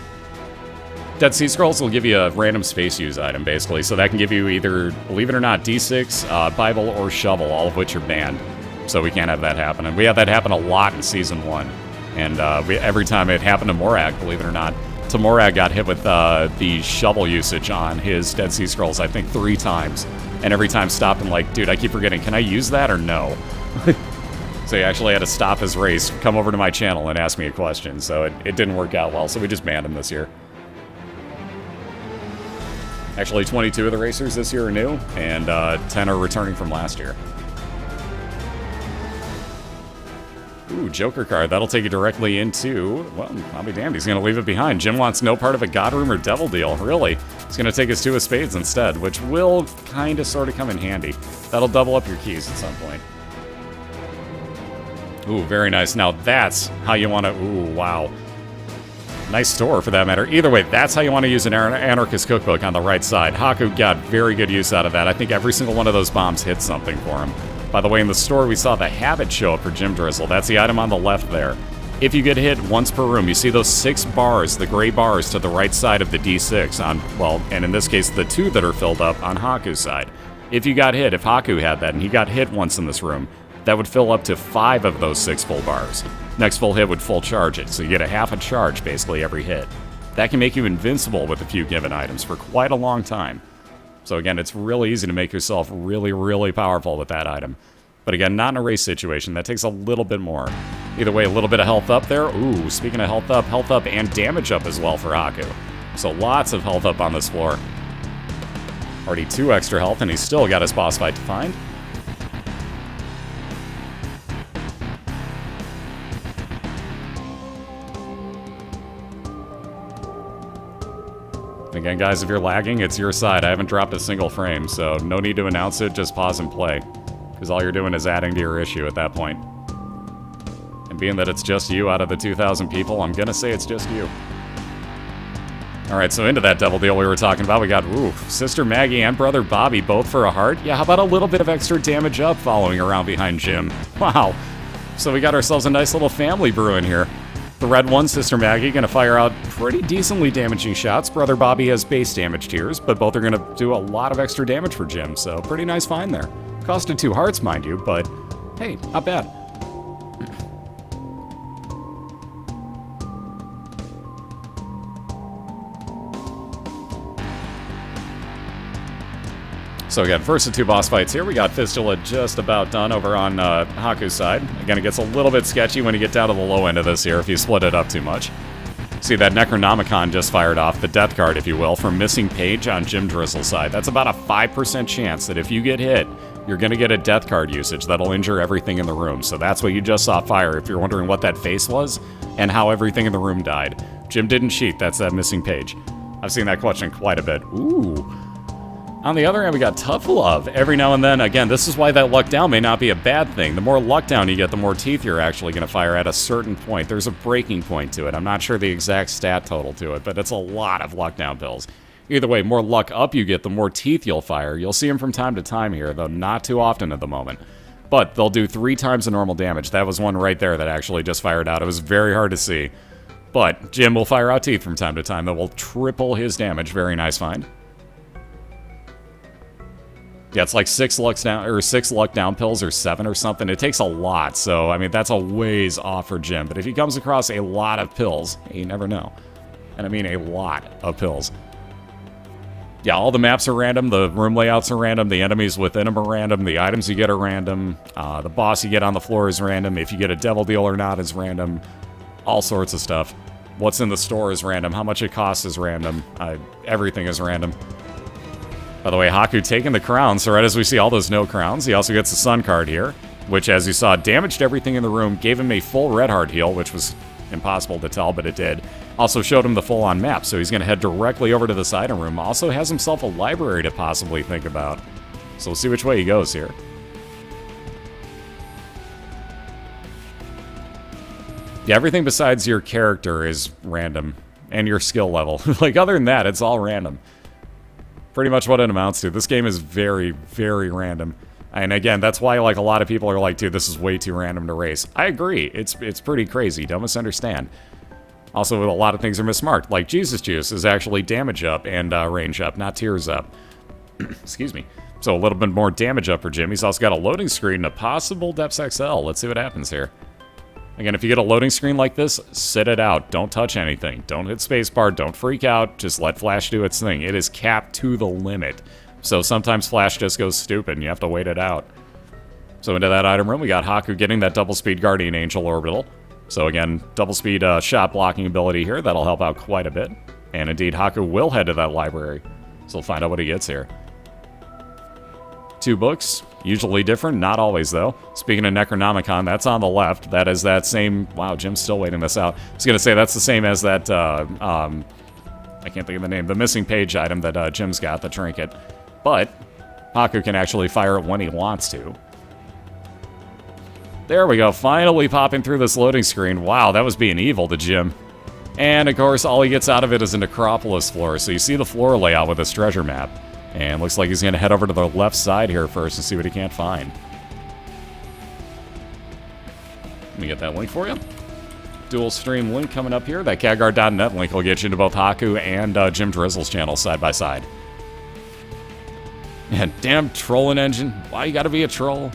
Dead Sea Scrolls will give you a random space use item, basically. So that can give you either, believe it or not, D6, Bible, or Shovel, all of which are banned. So we can't have that happen. And we had that happen a lot in Season 1. And every time it happened to Morag, believe it or not, Morag got hit with the shovel usage on his Dead Sea Scrolls, I think 3 times. And every time stopped and like, dude, I keep forgetting, can I use that or no? So he actually had to stop his race, come over to my channel and ask me a question. So it didn't work out well, so we just banned him this year. Actually, 22 of the racers this year are new, and 10 are returning from last year. Ooh, Joker card. That'll take you directly into... Well, I'll be damned. He's going to leave it behind. Jim wants no part of a God Room or Devil Deal. Really? He's going to take his 2 of Spades instead, which will kind of sort of come in handy. That'll double up your keys at some point. Ooh, very nice. Now that's how you want to... Ooh, wow. Nice store, for that matter. Either way, that's how you want to use an Anarchist Cookbook on the right side. Hakku got very good use out of that. I think every single one of those bombs hit something for him. By the way, in the store, we saw the Habit show up for JimDrizzle. That's the item on the left there. If you get hit once per room, you see those 6 bars, the gray bars to the right side of the D6 on, well, and in this case, the 2 that are filled up on Haku's side. If you got hit, if Hakku had that, and he got hit once in this room, that would fill up to 5 of those 6 full bars. Next full hit would full charge it, so you get a half a charge basically every hit. That can make you invincible with a few given items for quite a long time. So again, it's really easy to make yourself really, really powerful with that item. But again, not in a race situation. That takes a little bit more. Either way, a little bit of health up there. Ooh, speaking of health up and damage up as well for Hakku. So lots of health up on this floor. Already 2 extra health, and he's still got his boss fight to find. again, guys, if you're lagging, it's your side. I haven't dropped a single frame, so no need to announce it, just pause and play. Because all you're doing is adding to your issue at that point. And being that it's just you out of the 2,000 people, I'm gonna say it's just you. Alright, so into that double deal we were talking about, we got, Sister Maggie and Brother Bobby both for a heart. Yeah, how about a little bit of extra damage up following around behind Jim? Wow. So we got ourselves a nice little family brewing here. The red one, Sister Maggie, gonna fire out pretty decently damaging shots. Brother Bobby has base damage tiers, but both are gonna do a lot of extra damage for Jim, so pretty nice find there. Costed 2 hearts, mind you, but hey, not bad. So again, first of 2 boss fights here. We got Fistula just about done over on Hakku's side. Again, it gets a little bit sketchy when you get down to the low end of this here if you split it up too much. See, that Necronomicon just fired off, the death card, if you will, from Missing Page on JimDrizzle's side. That's about a 5% chance that if you get hit, you're going to get a death card usage that'll injure everything in the room. So that's what you just saw fire, if you're wondering what that face was and how everything in the room died. Jim didn't cheat, that's that Missing Page. I've seen that question quite a bit. Ooh. On the other hand, we got Tough Love. Every now and then, again, this is why that luck down may not be a bad thing. The more luck down you get, the more teeth you're actually going to fire at a certain point. There's a breaking point to it. I'm not sure the exact stat total to it, but it's a lot of luck down pills. Either way, more luck up you get, the more teeth you'll fire. You'll see them from time to time here, though not too often at the moment. But they'll do 3 times the normal damage. That was one right there that actually just fired out. It was very hard to see. But Jim will fire out teeth from time to time that will triple his damage. Very nice find. Yeah, it's like 6 luck down pills or 7 or something. It takes a lot, so I mean that's a ways off for Jim. But if he comes across a lot of pills, you never know. And I mean a lot of pills. Yeah, all the maps are random, the room layouts are random, the enemies within them are random, the items you get are random, the boss you get on the floor is random, if you get a devil deal or not is random, all sorts of stuff. What's in the store is random, how much it costs is random, everything is random. By the way, Hakku taking the crown, so right as we see all those no crowns, he also gets the sun card here, which, as you saw, damaged everything in the room, gave him a full red heart heal, which was impossible to tell, but it did. Also showed him the full-on map, so he's going to head directly over to this item room. Also has himself a library to possibly think about. So we'll see which way he goes here. Yeah, everything besides your character is random, and your skill level. Like, other than that, it's all random. Pretty much what it amounts to. This game is very, very random. And again, that's why like a lot of people are like, dude, this is way too random to race. I agree. It's pretty crazy. Don't misunderstand. Also, a lot of things are mismarked. Like Jesus Juice is actually damage up and range up, not tears up. Excuse me. So a little bit more damage up for Jim. He's also got a loading screen and a possible Depths XL. Let's see what happens here. Again, if you get a loading screen like this, sit it out. Don't touch anything. Don't hit spacebar. Don't freak out. Just let Flash do its thing. It is capped to the limit. So sometimes Flash just goes stupid and you have to wait it out. So into that item room, we got Hakku getting that double speed Guardian Angel Orbital. So again, double speed shot blocking ability here. That'll help out quite a bit. And indeed, Hakku will head to that library. So we'll find out what he gets here. 2 books, usually different, not always though. Speaking of Necronomicon, that's on the left. That is that same, wow, Jim's still waiting this out. I was going to say that's the same as that, I can't think of the name, the Missing Page item that Jim's got, the trinket. But Hakku can actually fire it when he wants to. There we go, finally popping through this loading screen. Wow, that was being evil to Jim. And of course, all he gets out of it is a Necropolis floor. So you see the floor layout with this treasure map. And looks like he's going to head over to the left side here first and see what he can't find. Let me get that link for you. Dual stream link coming up here. That CADguard.net link will get you into both Hakku and JimDrizzle's channel side by side. And damn trolling engine. Why you gotta be a troll?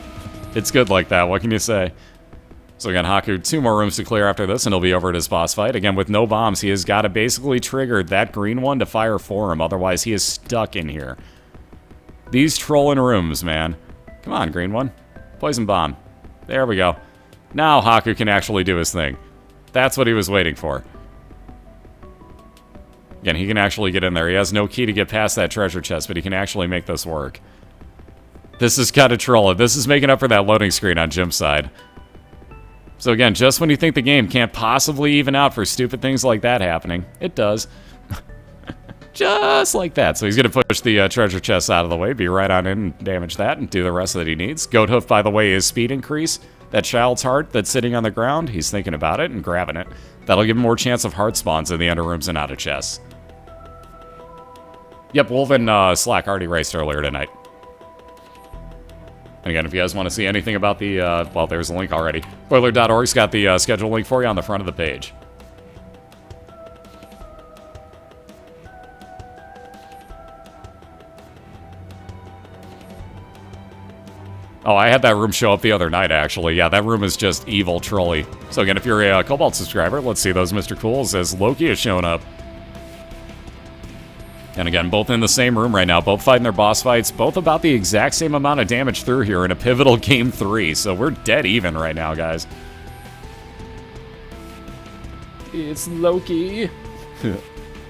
It's good like that. What can you say? So again, Hakku, 2 more rooms to clear after this, and he'll be over at his boss fight. Again, with no bombs, he has got to basically trigger that green one to fire for him. Otherwise, he is stuck in here. These trolling rooms, man. Come on, green one. Poison bomb. There we go. Now Hakku can actually do his thing. That's what he was waiting for. Again, he can actually get in there. He has no key to get past that treasure chest, but he can actually make this work. This is kind of trolling. This is making up for that loading screen on Jim's side. So again, just when you think the game can't possibly even out for stupid things like that happening, it does. Just like that. So he's going to push the treasure chest out of the way, be right on in and damage that, and do the rest that he needs. Goat Hoof, by the way, is speed increase. That child's heart that's sitting on the ground, he's thinking about it and grabbing it. That'll give him more chance of heart spawns in the under rooms and out of chests. Yep, Wolf and Slack already raced earlier tonight. And again, if you guys want to see anything about the, well, there's a link already. BOILeR.org's got the schedule link for you on the front of the page. Oh, I had that room show up the other night, actually. Yeah, that room is just evil trolly. So again, if you're a Cobalt subscriber, let's see those Mr. Cools as Loki is showing up. And again, both in the same room right now, both fighting their boss fights, both about the exact same amount of damage through here in a pivotal game 3. So we're dead even right now, guys. It's Loki.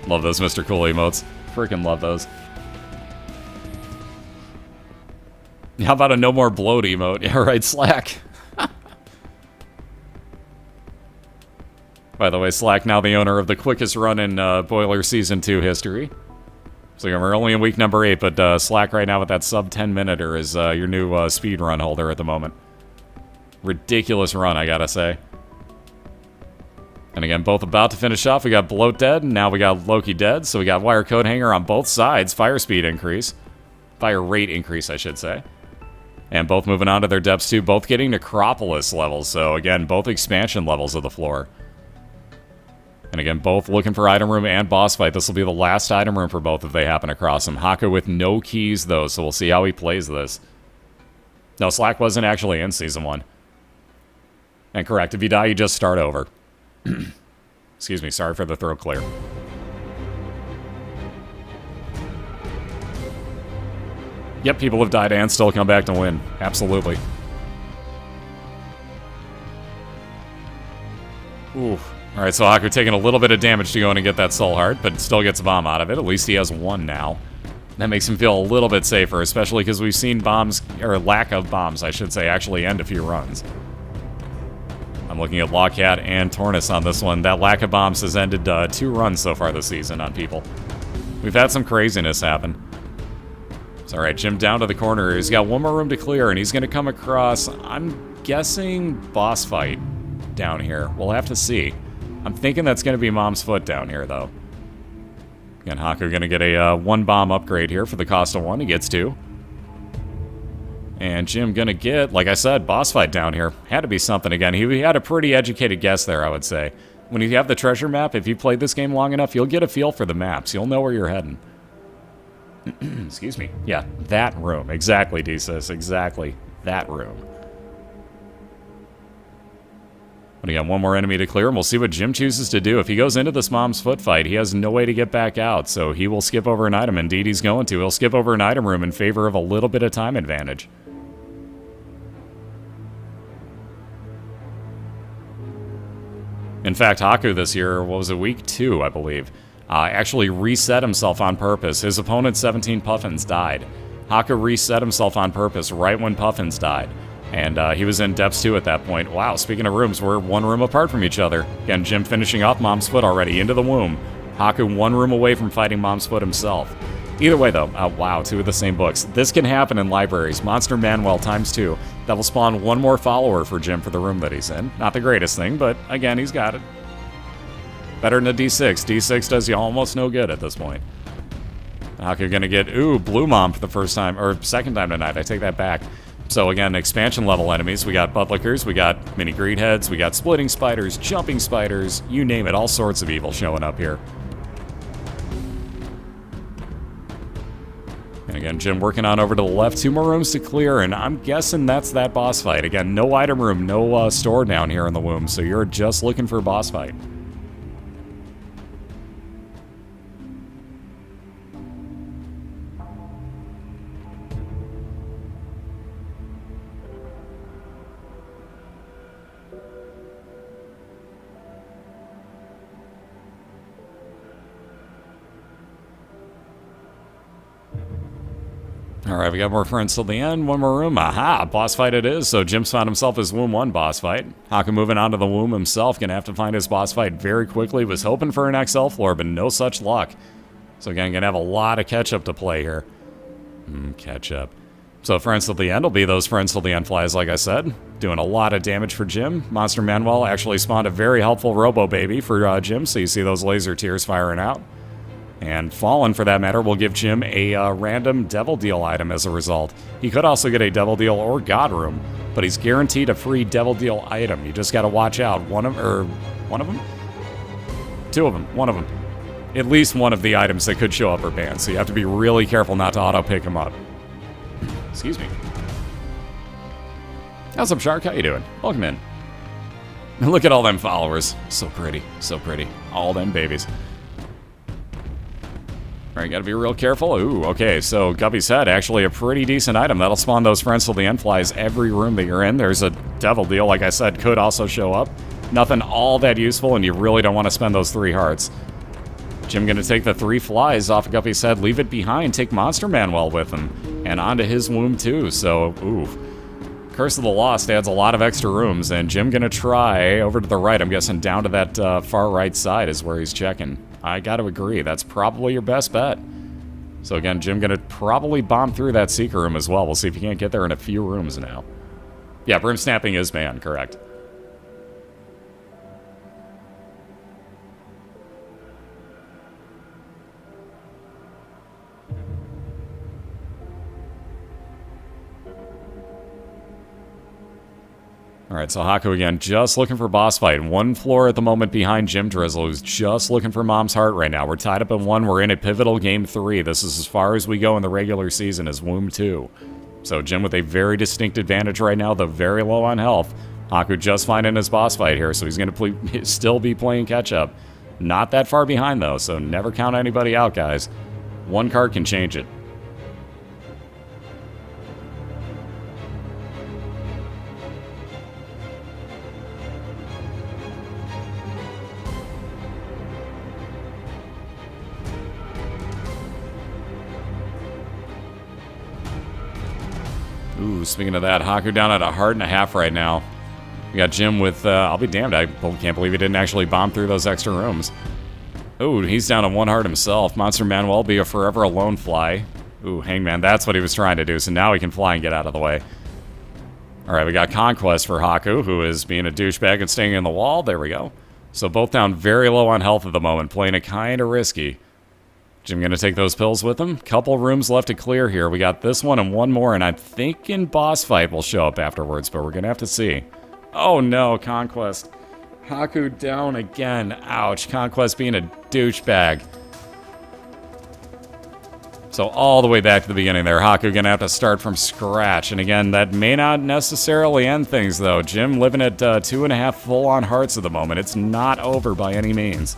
Love those Mr. Cool emotes. Freaking love those. How about a no more bloat emote? Yeah, right, Slack. By the way, Slack now the owner of the quickest run in BOILeR Season 2 history. So again, we're only in week number 8, but Slack right now with that sub 10-minuter is your new speed run holder at the moment. Ridiculous run, I gotta say. And again, both about to finish off. We got Bloat dead, and now we got Loki dead. So we got Wire Coat Hanger on both sides. Fire speed increase. Fire rate increase, I should say. And both moving on to their depths too. Both getting Necropolis levels. So again, both expansion levels of the floor. And again, both looking for item room and boss fight. This will be the last item room for both if they happen across them. TheHakku with no keys, though, so we'll see how he plays this. No, Slack wasn't actually in Season 1. And correct, if you die, you just start over. Excuse me, sorry for the throat clear. Yep, people have died and still come back to win. Absolutely. Ooh. Alright, so TheHakku taking a little bit of damage to go in and get that soul heart, but still gets a bomb out of it. At least he has one now. That makes him feel a little bit safer, especially because we've seen bombs, or lack of bombs, I should say, actually end a few runs. I'm looking at Lawcat and Tornus on this one. That lack of bombs has ended 2 runs so far this season on people. We've had some craziness happen. It's alright, Jim down to the corner. He's got one more room to clear, and he's going to come across, I'm guessing, boss fight down here. We'll have to see. I'm thinking that's going to be Mom's Foot down here, though. Again, TheHakku going to get a 1 bomb upgrade here for the cost of 1. He gets 2. And Jim going to get, like I said, boss fight down here. Had to be something again. He had a pretty educated guess there, I would say. When you have the treasure map, if you played this game long enough, you'll get a feel for the maps. You'll know where you're heading. Excuse me. Yeah, that room. Exactly, D-Sis. Exactly. That room. But again, one more enemy to clear, and we'll see what Jim chooses to do. If he goes into this Mom's Foot fight, he has no way to get back out, so he will skip over an item. Indeed, he's going to. He'll skip over an item room in favor of a little bit of time advantage. In fact, TheHakku this year, what was it, week 2, I believe, actually reset himself on purpose. His opponent, 17 Puffins, died. TheHakku reset himself on purpose right when Puffins died. And he was in depths 2 at that point. Wow, speaking of rooms, we're 1 room apart from each other. Again, Jim finishing off Mom's Foot already, into the womb. TheHakku 1 room away from fighting Mom's Foot himself. Either way, though, wow, 2 of the same books. This can happen in libraries. Monster Manuel ×2. That will spawn 1 more follower for Jim for the room that he's in. Not the greatest thing, but again, he's got it. Better than a D6. D6 does you almost no good at this point. TheHakku gonna get, ooh, Blue Mom for the first time, or second time tonight. I take that back. So again, expansion level enemies. We got buttlickers, we got mini greed heads, we got splitting spiders, jumping spiders, you name it, all sorts of evil showing up here. And again, Jim working on over to the left. 2 more rooms to clear, and I'm guessing that's that boss fight. Again, no item room, no store down here in the womb, so you're just looking for a boss fight. Alright, we got more friends till the end. 1 more room. Aha! Boss fight it is. So Jim's found himself his Womb 1 boss fight. TheHakku moving on to the Womb himself. Gonna have to find his boss fight very quickly. Was hoping for an XL floor, but no such luck. So again, gonna have a lot of catch-up to play here. Catch-up. So friends till the end will be those friends till the end flies, like I said. Doing a lot of damage for Jim. Monster Manuel actually spawned a very helpful Robo Baby for Jim, so you see those laser tears firing out. And Fallen, for that matter, will give Jim a random Devil Deal item as a result. He could also get a Devil Deal or God Room, but he's guaranteed a free Devil Deal item. You just gotta watch out. One of them? Two of them. One of them. At least one of the items that could show up are banned, so you have to be really careful not to auto-pick them up. Excuse me. How's up, Shark? How you doing? Welcome in. Look at all them followers. So pretty. So pretty. All them babies. Alright, gotta be real careful. Ooh, okay, so Guppy's Head, actually a pretty decent item. That'll spawn those friends till the end flies every room that you're in. There's a Devil Deal, like I said, could also show up. Nothing all that useful, and you really don't want to spend those 3 hearts. Jim gonna take the 3 flies off of Guppy's Head, leave it behind, take Monster Manuel with him, and onto his womb too, so, ooh. Curse of the Lost adds a lot of extra rooms, and Jim gonna try over to the right. I'm guessing down to that far right side is where he's checking. I gotta agree, that's probably your best bet. So again, Jim gonna probably bomb through that Seeker room as well. We'll see if he can't get there in a few rooms now. Yeah, Brim Snapping is banned, correct. Alright, so Hakku again, just looking for boss fight. 1 floor at the moment behind JimDrizzle, who's just looking for Mom's Heart right now. We're tied up in 1, we're in a pivotal game 3. This is as far as we go in the regular season as Womb 2. So Jim with a very distinct advantage right now, though very low on health. Hakku just finding his boss fight here, so he's going to still be playing catch-up. Not that far behind, though, so never count anybody out, guys. 1 card can change it. Ooh, speaking of that, Hakku down at 1.5 hearts right now. We got Jim with, I'll be damned, I can't believe he didn't actually bomb through those extra rooms. Ooh, he's down to 1 heart himself. Monster Manuel be a forever alone fly. Ooh, Hangman, that's what he was trying to do, so now he can fly and get out of the way. Alright, we got Conquest for Hakku, who is being a douchebag and staying in the wall. There we go. So both down very low on health at the moment, playing it kind of risky. Jim gonna take those pills with him. Couple rooms left to clear here. We got this one and 1 more, and I'm thinking boss fight will show up afterwards, but we're gonna have to see. Oh no, Conquest. Hakku down again. Ouch. Conquest being a douchebag. So all the way back to the beginning there. Hakku gonna have to start from scratch. And again, that may not necessarily end things, though. Jim living at 2.5 full-on hearts at the moment. It's not over by any means.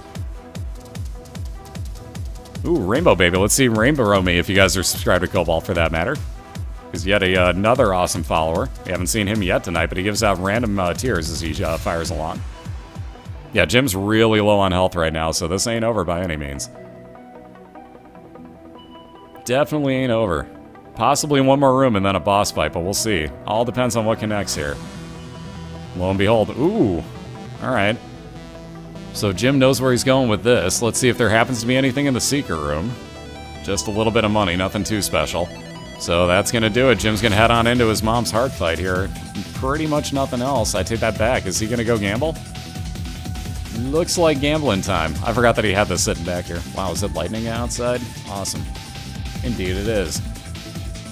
Ooh, Rainbow Baby. Let's see Rainbow Me if you guys are subscribed to Cobalt for that matter. He's yet another awesome follower. We haven't seen him yet tonight, but he gives out random tears as he fires along. Yeah, Jim's really low on health right now, so this ain't over by any means. Definitely ain't over. Possibly 1 more room and then a boss fight, but we'll see. All depends on what connects here. Lo and behold, ooh. Alright. So Jim knows where he's going with this. Let's see if there happens to be anything in the Seeker room. Just a little bit of money, nothing too special. So that's going to do it. Jim's going to head on into his Mom's Heart fight here. Pretty much nothing else. I take that back. Is he going to go gamble? Looks like gambling time. I forgot that he had this sitting back here. Wow, is it lightning outside? Awesome. Indeed it is.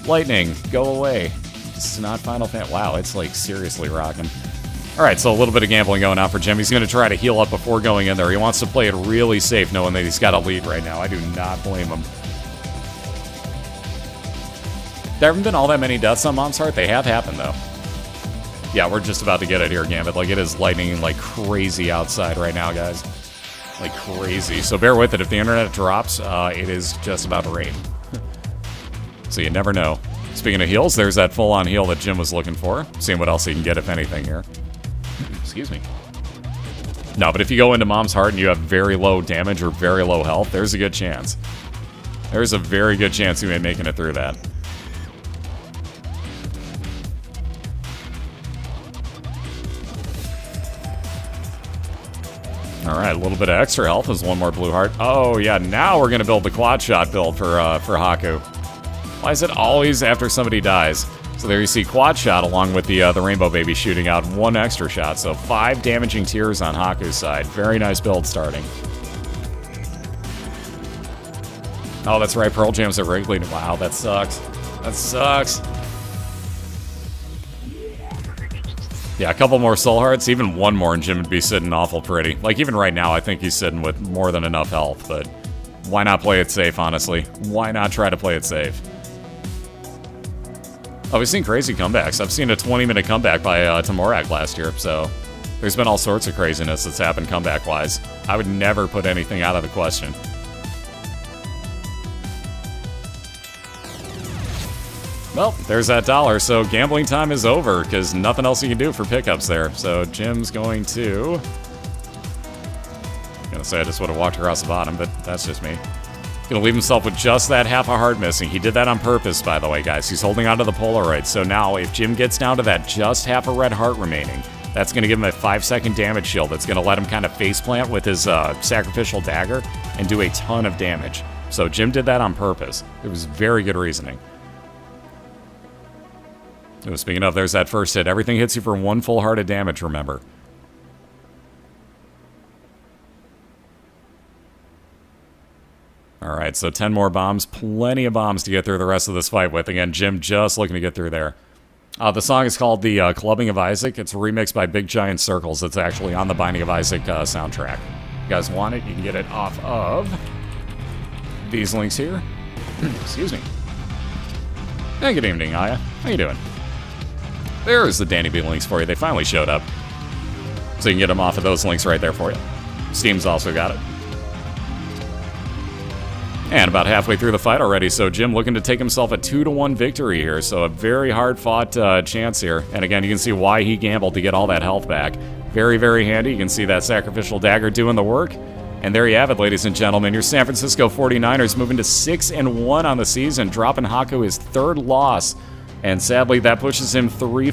Lightning, go away. This is not Final Fantasy. Wow, it's like seriously rocking. Alright, so a little bit of gambling going on for Jim. He's going to try to heal up before going in there. He wants to play it really safe knowing that he's got a lead right now. I do not blame him. There haven't been all that many deaths on Mom's Heart. They have happened, though. Yeah, we're just about to get it here, Gambit. Like, it is lightning like crazy outside right now, guys. Like crazy. So bear with it. If the internet drops, it is just about to rain. So you never know. Speaking of heals, there's that full-on heal that Jim was looking for. Seeing what else he can get, if anything, here. Excuse me. No, but if you go into Mom's Heart and you have very low damage or very low health, there's a good chance. There's a very good chance you ain't making it through that. Alright, a little bit of extra health is one more blue heart. Oh, yeah, now we're going to build the quad shot build for Hakku. Why is it always after somebody dies? So there you see quad shot along with the rainbow baby shooting out one extra shot. So 5 damaging tiers on Hakku's side. Very nice build starting. Oh, that's right, Pearl Jam's at Wrigley. Wow, that sucks. That sucks. Yeah, a couple more soul hearts, even one more and Jim would be sitting awful pretty. Like, even right now, I think he's sitting with more than enough health, but why not play it safe, honestly? Why not try to play it safe? Oh, we've seen crazy comebacks. I've seen a 20-minute comeback by Tamorak last year, so there's been all sorts of craziness that's happened comeback-wise. I would never put anything out of the question. Well, there's that dollar, so gambling time is over, because nothing else you can do for pickups there. So Jim's going to... I'm gonna say I just would have walked across the bottom, but that's just me. Gonna leave himself with just that half a heart missing. He did that on purpose, by the way, guys. He's holding onto the Polaroid, so now if Jim gets down to that just half a red heart remaining, that's gonna give him a 5-second damage shield that's gonna let him kind of faceplant with his sacrificial dagger and do a ton of damage. So Jim did that on purpose. It was very good reasoning. Oh, speaking of, there's that first hit. Everything hits you for 1 full heart of damage, remember. Alright, so 10 more bombs. Plenty of bombs to get through the rest of this fight with. Again, Jim just looking to get through there. The song is called The Clubbing of Isaac. It's remixed by Big Giant Circles. It's actually on the Binding of Isaac soundtrack. If you guys want it, you can get it off of these links here. Excuse me. Hey, good evening, Aya. How you doing? There's the Danny B links for you. They finally showed up. So you can get them off of those links right there for you. Steam's also got it. And about halfway through the fight already, so Jim looking to take himself a 2-1 victory here. So a very hard-fought chance here. And again, you can see why he gambled to get all that health back. Very, very handy. You can see that sacrificial dagger doing the work. And there you have it, ladies and gentlemen. Your San Francisco 49ers moving to 6-1 on the season, dropping Hakku his 3rd loss. And sadly, that pushes him 3